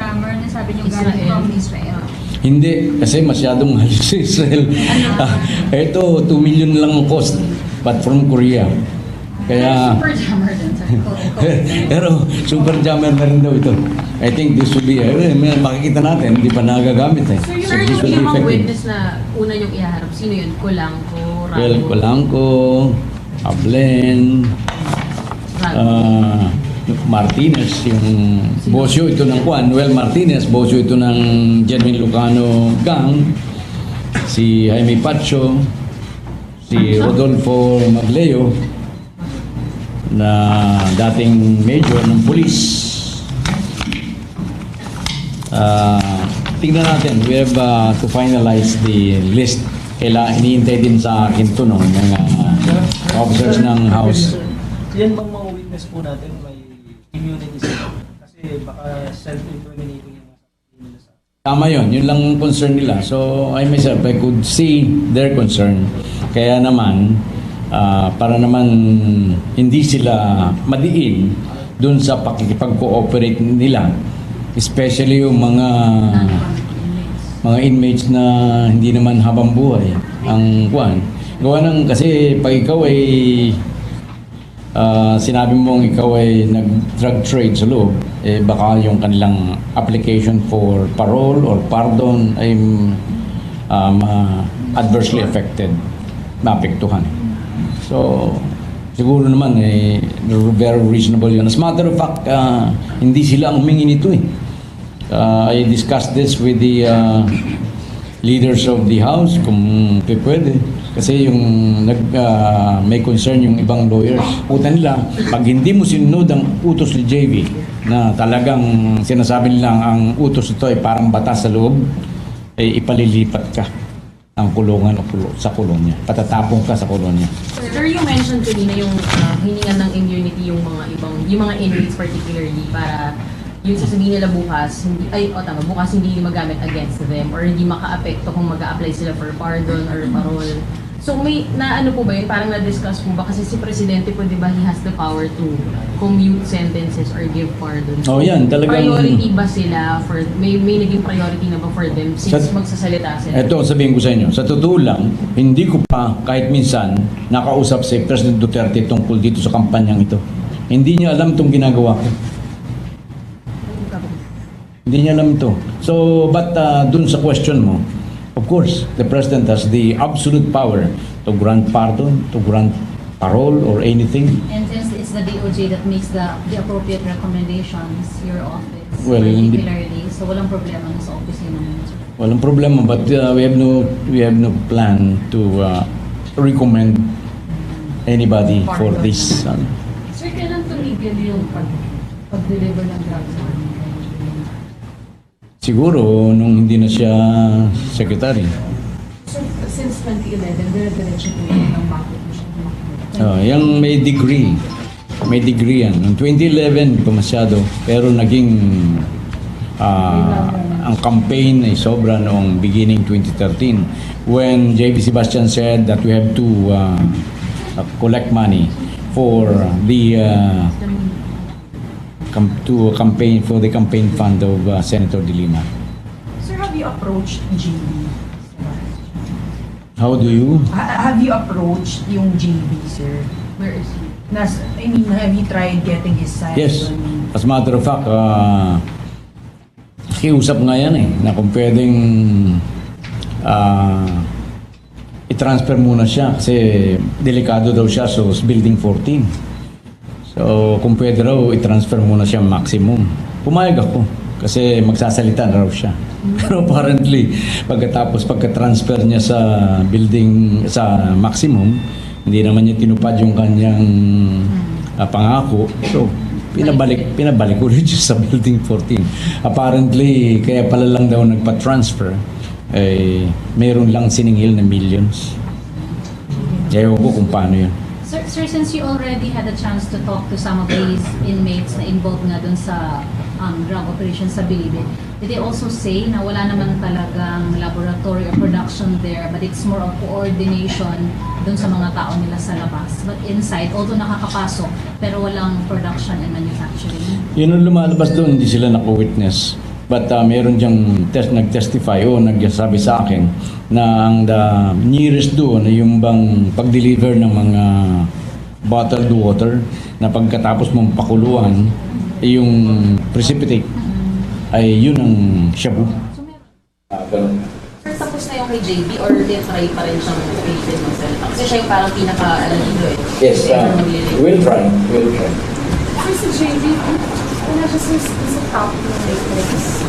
jammer na sabi niyo Israel. galing from Israel. Hindi, kasi masyadong mahal sa Israel. Ito, 2 million lang ang cost, but from Korea. Kaya, Super jammer din, sir. pero super jammer na rin daw ito. I think this will be, makikita natin, hindi pa nagagamit eh. Sir, this will be yung mga effective. witness na una yung ihaharap, sino yun? Kulangko, Rambo? Well, Colangco, Ablen, Martinez, yung bosyo ito ng Noel Martinez, bosyo ito ng Jerwin Lucano Gang, si Jaime Pacho, si Rodolfo Magleo, na dating major ng pulis. Tingnan natin, we have to finalize the list. Kailangan iniintay din sa akin ito ng mga officers ng House. Yan bang mga witness po natin may immunity sila? Kasi baka self-incriminating yung sasabihin nila sa Tama yun lang ang concern nila. So I myself, I could see their concern. Kaya naman, para naman hindi sila madiin dun sa pakikipag-cooperate nila, especially yung mga inmates na hindi naman habang buhay ang kuwan. Gawa ng kasi pag ikaw ay sinabi mong ikaw ay nag-drug trade sa loob, baka yung kanilang application for parole or pardon ay adversely affected, maapektuhan. So, siguro naman very reasonable yun. As a matter of fact, hindi sila ang humingi nito eh. I discussed this with the leaders of the House kung pwede. Kasi yung may concern yung ibang lawyers. Puta nila, pag hindi mo sinunod ang utos ni JV na talagang sinasabi nilang ang utos ito ay parang batas sa loob, ay ipalilipat ka ang kulungan o sa kulong niya. Patatapong ka sa kulong niya. Sir, you mentioned kanina yung hiningan ng immunity yung mga inmates particularly para yung sasabihin nila bukas, bukas hindi magamit against them or hindi maka-apekto kung mag-a-apply sila for pardon or parole. So may ano po ba yun? Parang na-discuss po ba? Kasi si Presidente po, di ba, he has the power to commute sentences or give pardon. So, yan, talagang priority ba sila for, may naging priority na ba for them since magsasalita sila? Ito, sabihin ko sa inyo, sa totoo lang, hindi ko pa kahit minsan nakausap si President Duterte tungkol dito sa kampanyang ito. Hindi niya alam itong ginagawa ko. Hindi niya alam ito. So, but dun sa question mo, of course, the President has the absolute power to grant pardon, to grant parole or anything. And since it's the DOJ that makes the appropriate recommendations, your office, Well, particularly, so walang problema na sa office yun naman. Walang problema, but we have no plan to recommend anybody for this. Sir, kailan tumigil yung pag-deliver ng drugs? Siguro nung hindi na siya secretary. So, since 2011, dire-diretso po yun ng bakit mo siya Yung may degree. May degree yan. Noong 2011, hindi pa masyado. Pero naging ang campaign ay sobra noong beginning 2013 when JB Sebastian said that we have to collect money for the campaign for the campaign fund of Senator De Lima. Sir, have you approached JB? How do you? Have you approached yung JB, sir? Where is he? Have you tried getting his side? Yes. As a matter of fact, kiusap nga yan na kung pwedeng i-transfer muna siya kasi delikado daw siya sa Building 14. So, kung pwede raw, i-transfer muna siya maximum. Pumayag ako kasi magsasalita na raw siya. Pero apparently, pagka-transfer niya sa building, sa maximum, hindi naman niya tinupad yung kanyang pangako. So, pinabalik ulit siya sa Building 14. Apparently, kaya pala lang daw nagpa-transfer, mayroon lang siningil na millions. Ewan ko kung paano yun. Sir, since you already had a chance to talk to some of these inmates na involved nga dun sa drug operation sa Bilibid, did they also say na wala naman talagang laboratory or production there, but it's more of coordination dun sa mga tao nila sa labas? But inside, although nakakapasok, pero walang production and manufacturing? Yun ang lumalabas doon, hindi sila naka-witness. But meron diyang nag-testify o nagsasabi sa akin na ang the nearest doon ay yung bang pag-deliver ng mga bottled water na pagkatapos mong pakuluan, yung precipitate ay yun ang shabu. Ganun. Sir, tapos na yung kay JB or try pa rin siyang pilitin magsalita? Kasi siya yung parang pinaka-alalido eh. Yes, we'll try. We'll try. Sir, si JV, wala siya sa top ng matrix.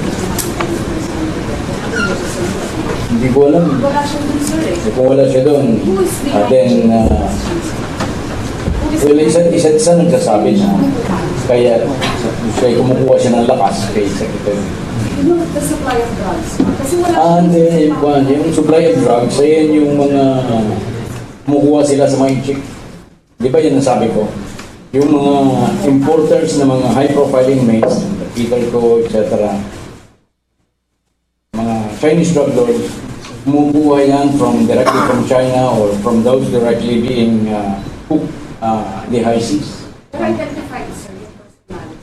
Hindi ko alam. Wala siya dun, sir eh. Kung wala siya doon, then well, isa nagsasabi na kaya siya kumukuha siya ng lakas kay Secretary. The supply of drugs. Kasi wala Yung supply of drugs, ayan yung mga kumukuha sila sa mga chick. Di ba yan ang sabi ko? Yung mga importers na mga high-profile inmates, Peter Ko, etc. Mga Chinese drug lords, kumukuha yan directly from China or from those directly being hooked the high seas. Pero identified, sir, yung personality.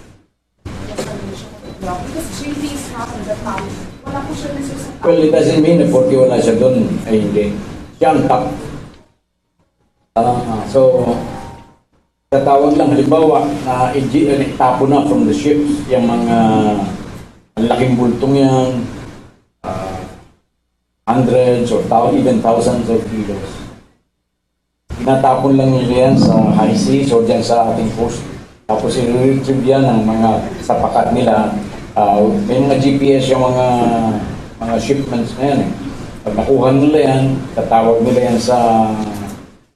Because JV is not on the top. Wala po siya dun, sir, sa top. Well, it doesn't mean na porque wala siya doon, ay hindi. Siya ang top. So, tatawag lang, halimbawa, na itapo na from the ships, yung mga ang laking bultong yan, hundreds or even thousands of kilos. Tinatapon lang nila yan sa high seas o dyan sa ating coast. Tapos i-retrieve yan ng mga sapakat nila. May mga GPS yung mga shipments na yan eh. Pag nakuha nila yan, tatawag nila yan sa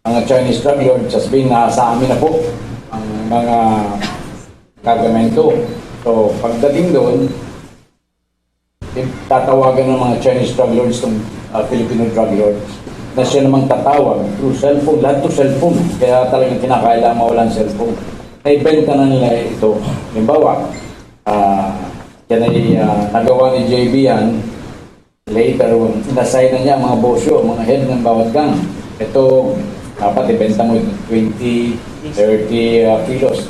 mga Chinese drug lords, sasabihin na sa amin na po ang mga kagamento. So pagdating doon, tatawagan ng mga Chinese drug lords ng Filipino drug lords na siya namang tatawag through cellphone, lahat through cellphone. Kaya talagang kinakailangan mawalan cellphone. Naibenta na nila ito. Halimbawa, yan ay nagawa ni JB yan. Later, inassign na niya mga bosyo, mga head ng bawat gang. Ito, dapat ibenta mo 20, 30 kilos.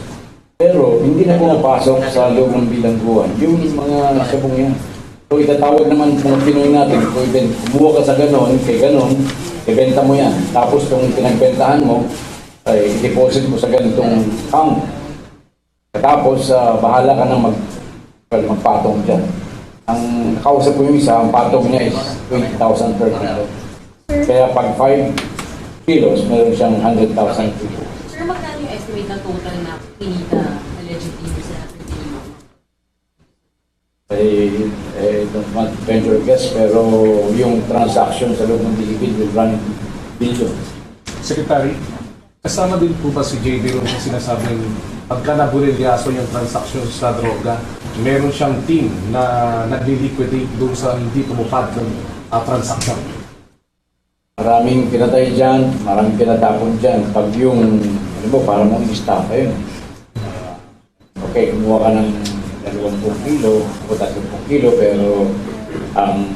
Pero hindi na pumapasok sa loob ng bilangguan yung mga sabong yan. So itatawag naman mga Pinoy natin, kumuha ka sa ganon, kay ganon, ibenta mo yan. Tapos kung pinagbentahan mo, ay i-deposit mo sa ganitong account. Tapos bahala ka na magpatong dyan. Ang nakausap ko yung isa, ang patong niya is 20,000 per kilo. Kaya pag 5 kilos, meron siyang 100,000 kilos. Sir, magkano yung estimate na total na kinita allegedly sa Senator De Lima? I don't want to venture guess, pero yung transaction sa loob ng bilibid will run into billions. Secretary, kasama din po ba si JB Ron sa sinasabing pagka naburilyaso yung transaction sa droga, meron siyang team na nagli-liquidate doon sa hindi tumupad ng transaction? Maraming pinatay dyan, maraming pinatapon dyan. Pag yung, ano mo, parang mong istapa yun. Okay, kumuha ka ng 20 kilo o 30 kilo, pero ang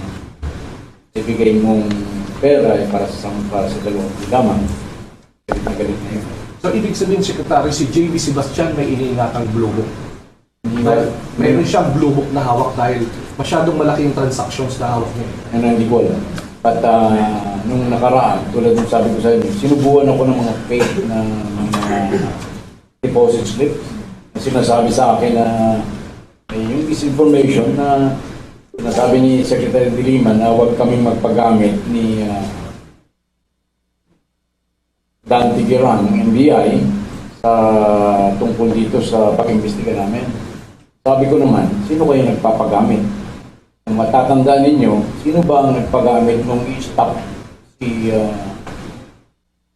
ibigay mong pera ay para sa 20 lamang. Galit na galit na yun. So, ibig sabihin, Secretary, si JB Sebastian may iniingatang blue book. Meron siyang blue book na hawak dahil masyadong malaki yung transactions na hawak niya. Ano, hindi ko alam. At nung nakaraan, tulad ng sabi ko sa inyo, sinubuan ako ng mga fake na mga deposit slip na sinasabi sa akin na yung disinformation na sinasabi ni Secretary De Lima na huwag kaming magpagamit ni Dan Tigueran ng NBI sa tungkol dito sa pag-imbestiga namin. Sabi ko naman, sino kayo nagpapagamit? Kung matatandaan ninyo, sino ba ang nagpagamit nung i-stop si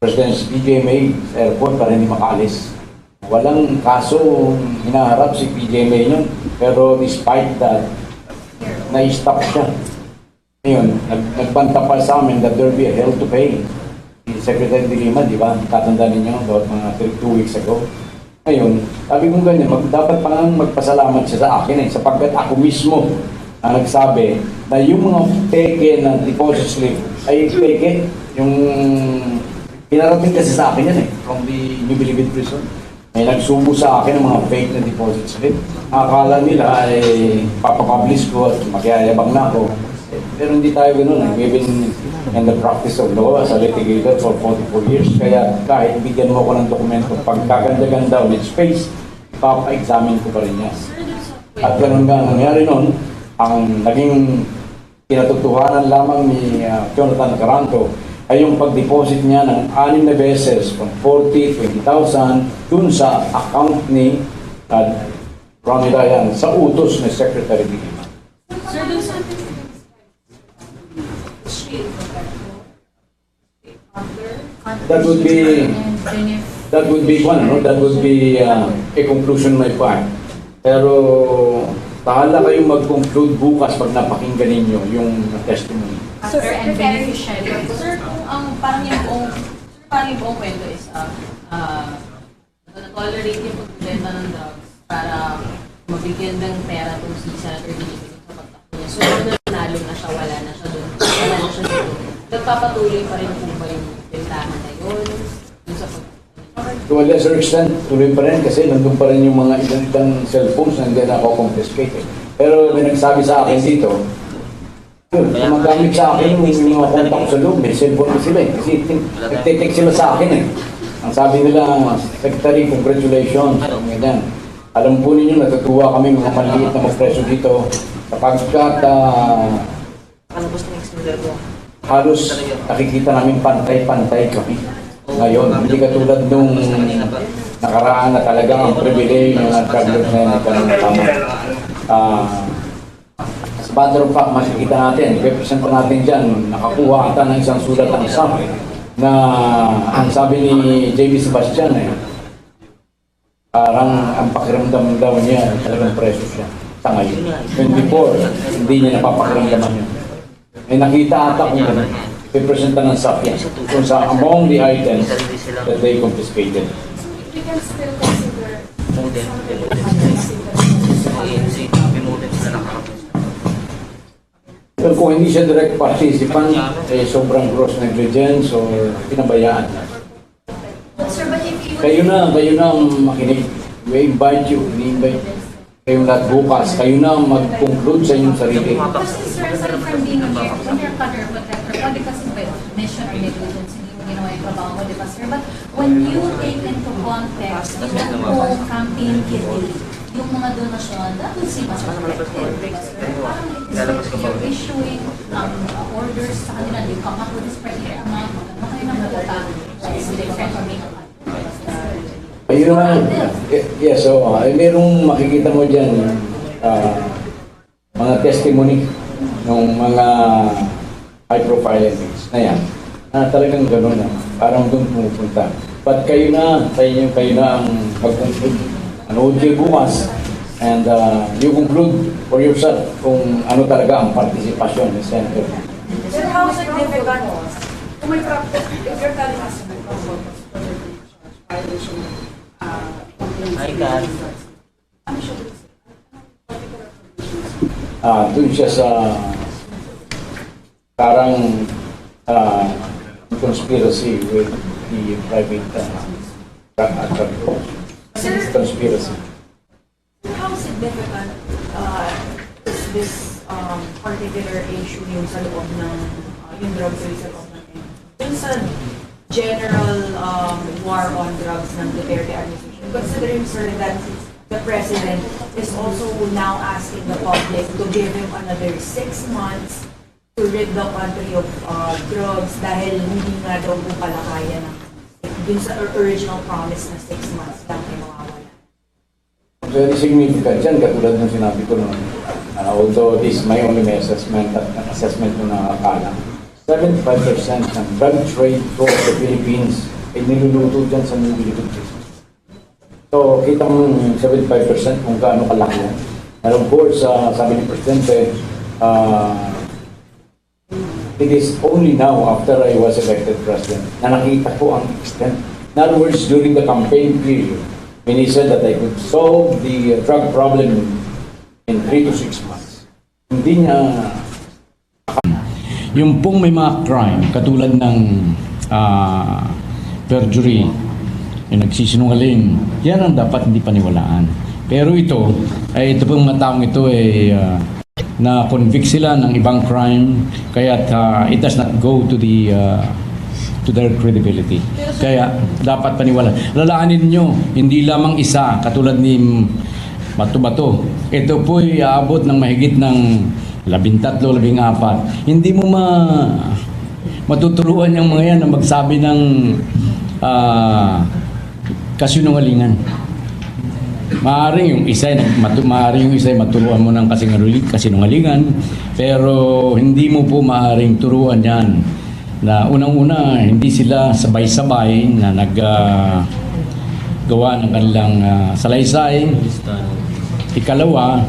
President PJMA sa airport para hindi makaalis? Walang kaso hinaharap si PJMA yun, pero despite that, na-stop siya. Ngayon, nagbanta pa sa amin that there will be a hell to pay. Si Secretary De Lima, di ba? Tatandaan ninyo, about mga 2 weeks ago. Ngayon, sabi kong ganyan, dapat pa nga magpasalamat siya sa akin sapagkat ako mismo ang nagsabi na yung mga peke na deposit slip ay peke. Yung pinarating kasi sa akin yan from the New Bilibid Prison. may nagsubo sa akin ng mga fake na deposit slip. Akala nila ay papapublish ko at magyayabang na ako. Pero hindi tayo ganun. We've been in the practice of law as a litigator for 44 years. Kaya kahit bigyan mo ko ng dokumento, pagkaganda-ganda ulit space, papa-examine ko pa rin yan. At ganun nga nangyari nun, ang naging kinatotohanan lamang ni Jonathan Caranto ay yung pag-deposit niya ng 6 na beses from 40, 20,000 dun sa account ni Ronnie Ryan sa utos ni Secretary Dilima. Sir, dun sa That would be one, no? That would be a conclusion my part. Pero bahala kayong mag-conclude bukas pag napakinggan ninyo yung testimony. Sir, and beneficiary. Sir, kung parang yung buong kwento is na-tolerate yung pagbenta ng drugs para mabigyan ng pera itong si Senator Dilima sa pagtakbo niya. So, nalo na siya, wala na siya doon. Wala na siya dito. Nagpapatuloy pa rin po ba yung bentahan na yun? Yung sa To a lesser extent, tuloy pa rin kasi nandun pa rin yung mga ibang cellphones na hindi na ako confiscated. Pero may nagsabi sa akin dito, gumagamit sa akin yung mga kontak ko sa loob, may cellphone ko sila eh. Kasi nagtitext sila sa akin eh. Ang sabi nila, Secretary, congratulations. Ganyan. Alam po ninyo, natutuwa kami mga maliit na magpreso dito sapagkat halos nakikita namin pantay-pantay kami. Ngayon, hindi katulad nung nakaraan na talagang ang privilege ng travelers na nagkaroon ng tama. Sa matter of fact, makikita natin, represent natin dyan, nakakuha ata ng isang sulat ng SAP na ang sabi ni J.B. Sebastian parang ang pakiramdam daw niya talagang preso siya sa ngayon. 24, hindi niya napapakiramdaman yun. May nakita ata kung gano'n. Representa ng SAP yan kung sa among the items that they confiscated. We can still consider Pero kung hindi siya direct participant, sobrang gross negligence or pinabayaan. Sir, but if you Kayo na ang makinig. We invite you, we-invite kayong lahat bukas. Kayo na mag-conclude sa inyong sarili. Kasi sir, aside from being an undercover protector, pwede kasi mission or negligence, hindi mo ginawa yung trabaho mo, di ba sir? But when you take into context yung whole campaign kitty, yung mga donasyon, that will seem as protected, di ba sir? Parang it is like you're issuing orders sa kanila, you come up with this particular amount, magkano kayo ng buta, is different from being a Ayun naman. Yes, so merong makikita mo dyan mga testimony ng mga high-profile enemies na yan. Talagang gano'n na. Parang doon pumupunta. But kayo na ang mag-conclude. Anood kayo bukas and you conclude for yourself kung ano talaga ang participasyon ni Senator. Sir, how is it difficult? Kung may practice, if you're telling us may violation doon siya sa parang conspiracy with the private conspiracy. How is it difficult this particular issue yung sa loob ng yung drug trade sa loob ng yung sa general war on drugs ng Duterte administration, considering sir that the president is also now asking the public to give him another 6 months to rid the country of drugs dahil hindi nga daw po pala kaya ng dun sa original promise na 6 months lang ay mawawala. Very significant yan, katulad ng sinabi ko noon. Although this is my only assessment ko na akala. 75% ng drug trade for the Philippines ay niluluto dyan sa New Philippines. So, kita mo 75% kung gaano kalaki yan. And of course, sabi ni Presidente, it is only now after I was elected President na nakita ko ang extent. In other words, during the campaign period, when he said that I could solve the drug problem in 3 to 6 months, hindi niya yung pong may mga crime katulad ng perjury, yung nagsisinungaling, yan ang dapat hindi paniwalaan. Pero ito pong mga taong ito na convict sila ng ibang crime, kaya it does not go to their credibility. Kaya dapat paniwala. Lalaanin nyo, hindi lamang isa, katulad ni Bato-Bato. Ito po'y aabot ng mahigit ng 13, 14. Hindi mo matuturuan yung mga yan na magsabi ng kasinungalingan. Maaaring yung isa ay maturuan mo ng kasinungalingan, pero hindi mo po maaaring turuan yan na unang-una hindi sila sabay-sabay na gawa ng kanilang salaysay. Ikalawa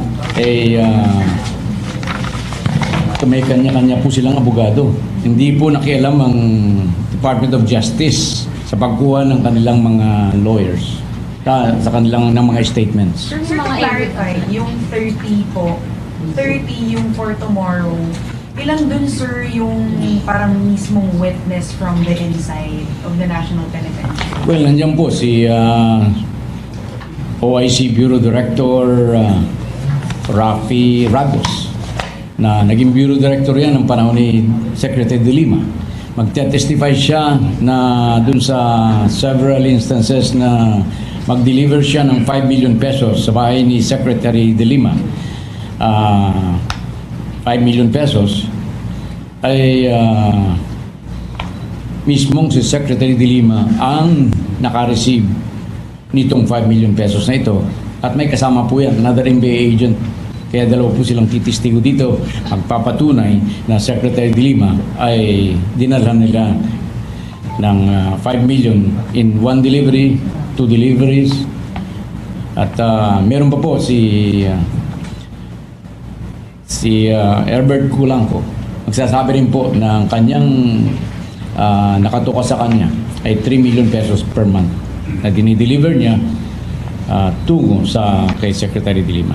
may kanya-kanya po silang abogado. Hindi po nakialam ang Department of Justice sa pagkuha ng kanilang mga lawyers sa kanilang ng mga statements. Sir, to clarify, yung 30 po, 30 yung for tomorrow, ilang dun, sir, yung parang mismong witness from the inside of the National Penitentiary? Well, nandiyan po si OIC Bureau Director Rafi Ragos, na naging Bureau Director yan ng panahon ni Secretary De Lima. Magte-testify siya na dun sa several instances na mag-deliver siya ng 5 million pesos sa bahay ni Secretary De Lima. 5 million pesos ay mismong si Secretary De Lima ang naka-receive nitong 5 million pesos na ito. At may kasama po yan, another MBA agent. Kaya dalawa po silang titistigo dito, magpapatunay na Secretary De Lima ay dinalhan nila ng 5 million in 1 delivery, 2 deliveries. At meron pa po si Herbert Culanco. Magsasabi rin po na ang kanyang nakatuka sa kanya ay 3 million pesos per month na dinideliver niya tungo kay Secretary De Lima.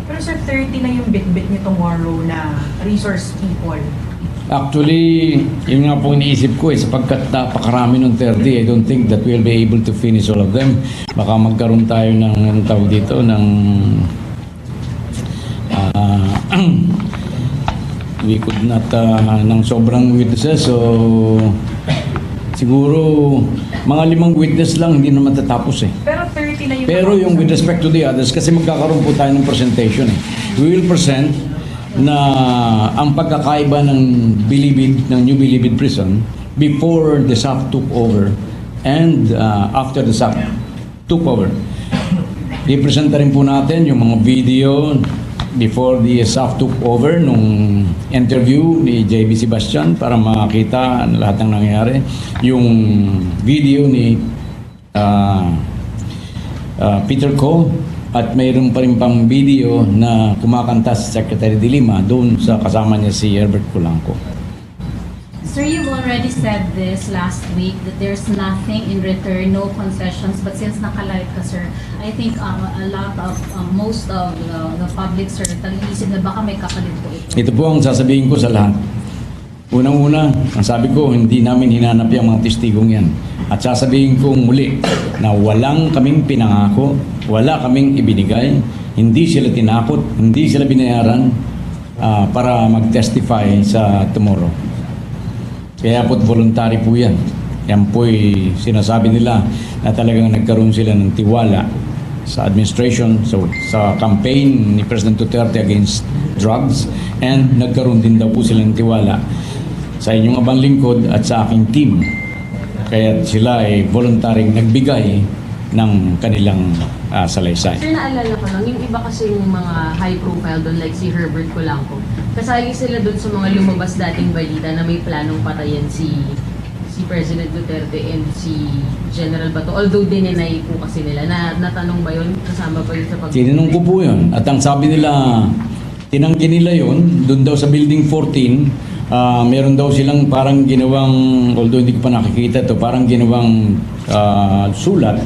Pero sir, 30 na yung bit-bit niyo tomorrow na resource people. Actually, yun nga po iniisip ko sapagkat napakarami ng 30, I don't think that we'll be able to finish all of them. Baka magkaroon tayo ng tawag dito, we could not, ng sobrang witnesses. So, siguro, mga 5 witness lang, hindi na matatapos Pero 30 na yung... Pero yung with respect to the others, kasi magkakaroon po tayo ng presentation We will present na ang pagkakaiba ng Bilibid, ng New Bilibid Prison before the SAF took over and after the SAF took over. I-presenta rin po natin yung mga video before the SAF took over nung interview ni JB Sebastian para makita lahat ng nangyari. Yung video ni Peter Ko, at mayroon pa rin pang video na kumakanta si Secretary De Lima doon sa kasama niya si Herbert Culanco. Sir, you've already said this last week that there's nothing in return, no concessions. But since nakalive ka, sir, I think most of the public, sir, tag-iisip na baka may kapalit po ito. Ito po ang sasabihin ko sa lahat. Unang-una, ang sabi ko, hindi namin hinanap yung mga testigong yan. At sasabihin ko muli na walang kaming pinangako, wala kaming ibinigay, hindi sila tinakot, hindi sila binayaran para mag-testify sa tomorrow. Kaya po't voluntary po yan. Yan po'y sinasabi nila na talagang nagkaroon sila ng tiwala sa administration, sa campaign ni President Duterte against drugs, and nagkaroon din daw po sila ng tiwala sa inyong abang lingkod at sa aking team. Kaya sila ay voluntaryong nagbigay ng kanilang salaysay. Sir, naalala ko lang, yung iba kasi yung mga high profile doon like si Herbert Culanco, kasali sila doon sa mga lumabas dating balita na may planong patayan si President Duterte and si General Bato. Although dinenay po kasi nila, natanong ba yun? Kasama ba yun sa Tinanong ko po yun. At ang sabi nila, tinanggi nila yun, doon daw sa Building 14, meron daw silang parang ginawang, although hindi ko pa nakikita to, parang ginawang sulat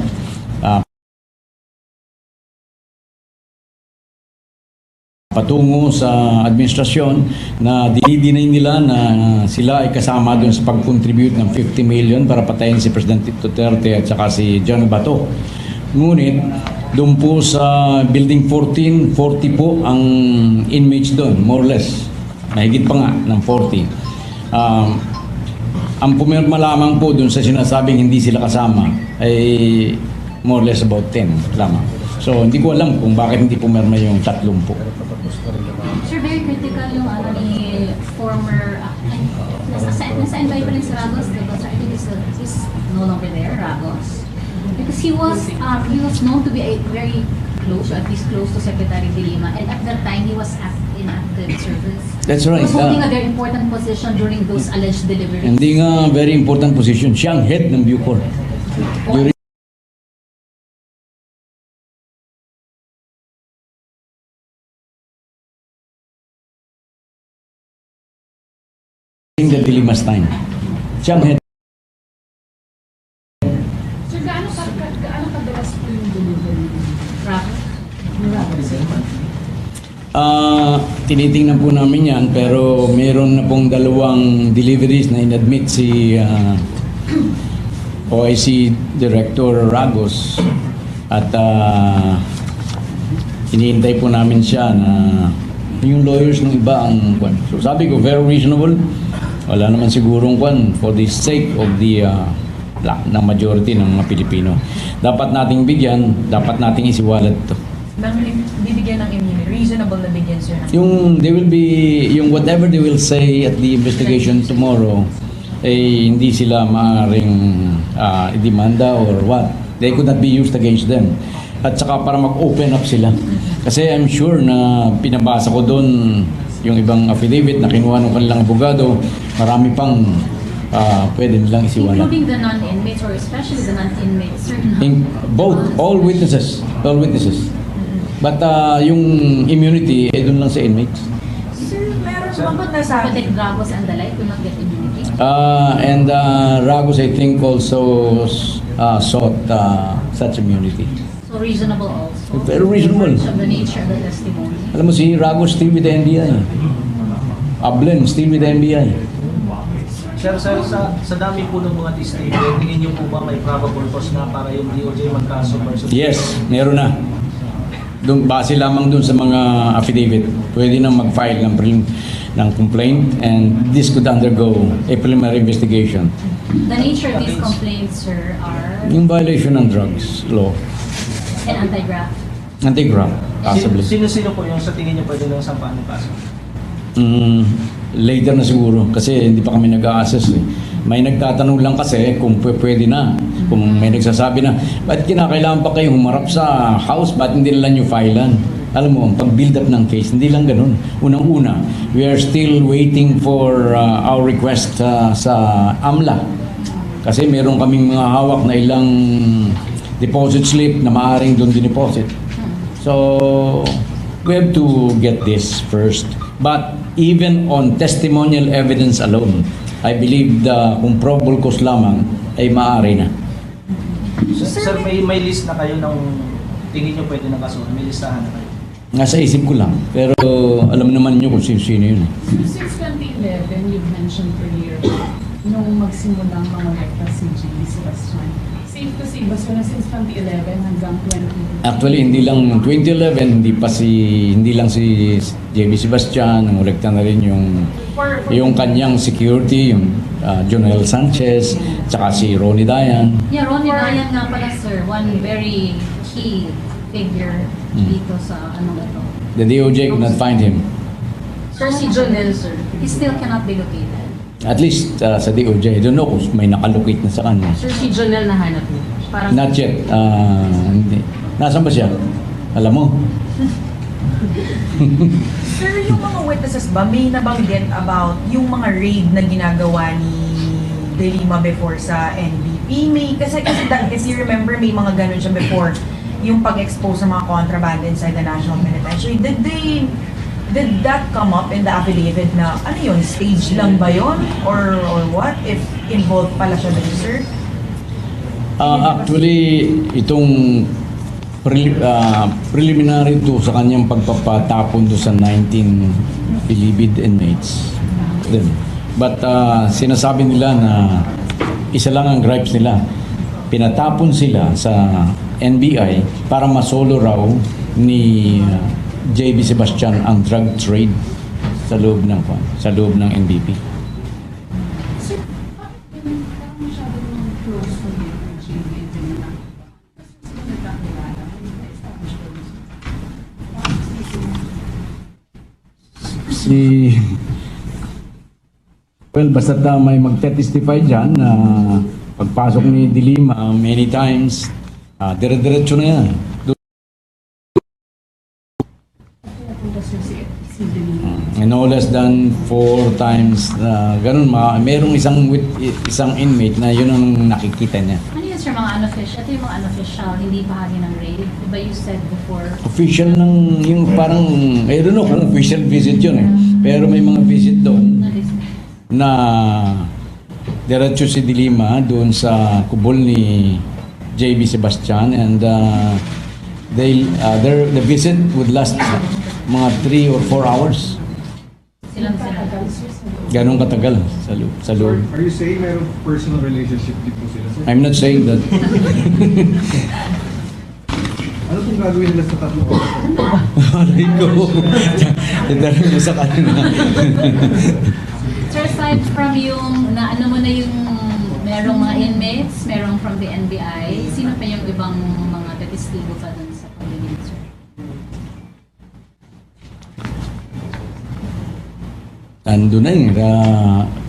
patungo sa administrasyon na dinidinay nila na sila ay kasama doon sa pag-contribute ng 50 million para patayin si Presidente Duterte at saka si John Bato. Ngunit doon po sa Building 14, 40 po ang inmates doon, more or less. Mahigit pa nga ng 40. Ang pumirma lamang po doon sa sinasabing hindi sila kasama ay more or less about 10 lamang. So hindi ko alam kung bakit hindi pumirma yung 30 po. Sir, very critical yung ni former, nasa-invite pa rin si Ragos, diba? So I think he's no longer there, Ragos. Because he was known to be very close, at least close to Secretary de Lima, and at that time he was in active service. That's right. He was holding a very important position during those alleged deliveries. Hindi nga very important position. Siya ang head ng Bucor. During the de Lima's time. Siya ang head. Sir, gaano kadalas po yung delivery? Tinitingnan po namin yan, pero meron na pong dalawang deliveries na inadmit si OIC Director Ragos at iniintay po namin siya na yung lawyers ng iba ang kwan. So sabi ko, very reasonable. Wala naman sigurong kwan for the sake of the ng majority ng mga Pilipino. Dapat nating bigyan, dapat nating isiwalat to. Bibigyan ng immunity, reasonable na bigyan, sir. Yung whatever they will say at the investigation tomorrow, hindi sila maaaring demanda or what. They could not be used against them. At saka para mag-open up sila. Kasi I'm sure na pinabasa ko doon yung ibang affidavit na kinuha ng kanilang abogado, marami pang pwede nilang isiwalat. Including the non-inmates or especially the non-inmates, sir. Both, all witnesses. But yung immunity, doon lang sa inmates. Sir, meron bang nasabi? But like Ragos and the like will not get immunity. And Ragos, I think, also sought such immunity. So reasonable also. Very reasonable. Of the nature of the testimony. Alam mo, si Ragos still with the NBI. Ablen, still with the NBI. Sir, sa dami po ng mga testigo, tingin niyo po ba may probable cause na para yung DOJ magkaso versus... Yes, meron na. Base lamang dun sa mga affidavit, pwede nang mag-file ng complaint and this could undergo a preliminary investigation. The nature of these complaints, sir, are Yung violation ng drugs law. and anti-graft. Anti-graft, possibly. Sino-sino po yung sa tingin niyo pwede nang sampaan ng kaso? Later na siguro kasi hindi pa kami nag-a-assess eh. May nagtatanong lang kasi kung pwede na. Kung may nagsasabi na, ba't kinakailangan pa kayo humarap sa house? Ba't hindi nila nyo filean? Alam mo, ang pag-build up ng case, hindi lang ganun. Unang-una, we are still waiting for our request sa AMLA. Kasi meron kaming mga hawak na ilang deposit slip na maaaring doon din-deposit. So, we have to get this first. But even on testimonial evidence alone, I believe kung probable cause lamang ay maaari na. Sir, may list na kayo ng tingin nyo pwede ng kaso? May listahan na kayo? Nasa isip ko lang. Pero alam naman nyo kung sino yun. Since 2011, you've mentioned earlier, nung magsimulang mga rekta si J.B. Sebastian, safe to say ba so na since 2011 hanggang 2020? Actually, hindi lang 2011, hindi lang si J.B. Sebastian, nangolekta na rin yung kanyang security, yung Jonel Sanchez, tsaka si Ronnie Dayan. Yeah, Ronnie Dayan nga pala, sir. One very key figure dito sa ito. The DOJ could not find him. Sir, si Jonel, sir. He still cannot be located. At least sa DOJ, I don't know kung may nakalocate na sa kanya. Sir, si Jonel nahanap niyo? Parang Not yet. Hindi. Nasaan ba siya? Alam mo? Sir, yung mga witnesses ba, may nabanggit about yung mga raid na ginagawa ni De Lima before sa NBP? Kasi if you remember, may mga ganun siya before, yung pag-expose ng mga contraband inside the National Penitentiary. Did that come up in the affidavit na, ano yun, stage lang ba yun? Or what? If involved pala siya dun, sir? Actually, itong preliminary to sa kanyang pagpapatapon do sa 19 Bilibid inmates. But sinasabi nila na isa lang ang gripes nila. Pinatapon sila sa NBI para masolo raw ni JB Sebastian ang drug trade sa loob ng NBP. Sir, bakit parang masyadong close to the JB and Janina? Kasi sila nagkakilala, establish ko rin. Well, basta may magte-testify dyan na pagpasok ni Dilima many times, dire-diretso na yan. No less than 4 times, ganun, merong isang inmate na yun ang nakikita niya. Ano yun, sir, mga unofficial? Ito yung mga unofficial, hindi bahagi ng raid. Diba you said before? Official ng yung parang, I don't know kung official visit yun eh. Pero may mga visit doon na diretso si Dilima doon sa kubol ni JB Sebastian, and the visit would last mga 3 or 4 hours. Silang sila. Ganong katagal sa loob. Are you saying merong personal relationship din po sila, sir? I'm not saying that. Ano pong gagawin nila sa tatlong oras? Aray ko. Itanong mo sa kanila. Sir, aside from yung, na ano mo na yung merong mga inmates, merong from the NBI, sino pa yung ibang mga testigo pa dun sa pag-init, sir? Ando na yun.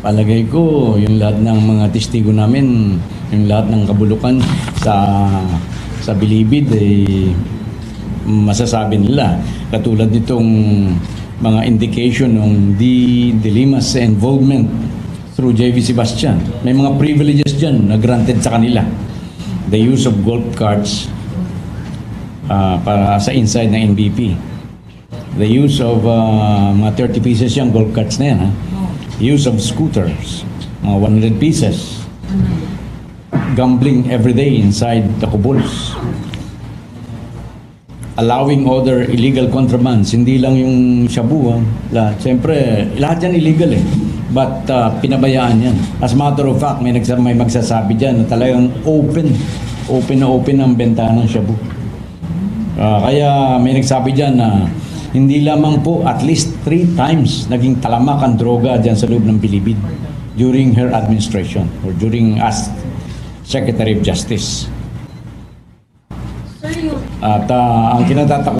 Palagay ko, yung lahat ng mga testigo namin, yung lahat ng kabulukan sa Bilibid, masasabi nila. Katulad nitong mga indication ng Dilima's involvement through JV Sebastian. May mga privileges dyan na granted sa kanila. The use of golf carts para sa inside ng NBP. The use of mga 30 pieces yung golf carts na yan. Use of scooters, mga 100 pieces. Gambling every day inside the kubols. Allowing other illegal contrabands, hindi lang yung shabu. Lahat. Siyempre, lahat yan illegal eh. But pinabayaan yan. As a matter of fact, may magsasabi dyan na talagang open ang benta ng shabu. Kaya may nagsabi dyan na hindi lamang po at least 3 times naging talamak ang droga dyan sa loob ng Bilibid during her administration or during as Secretary of Justice. Sir, yung At ang kinatatakot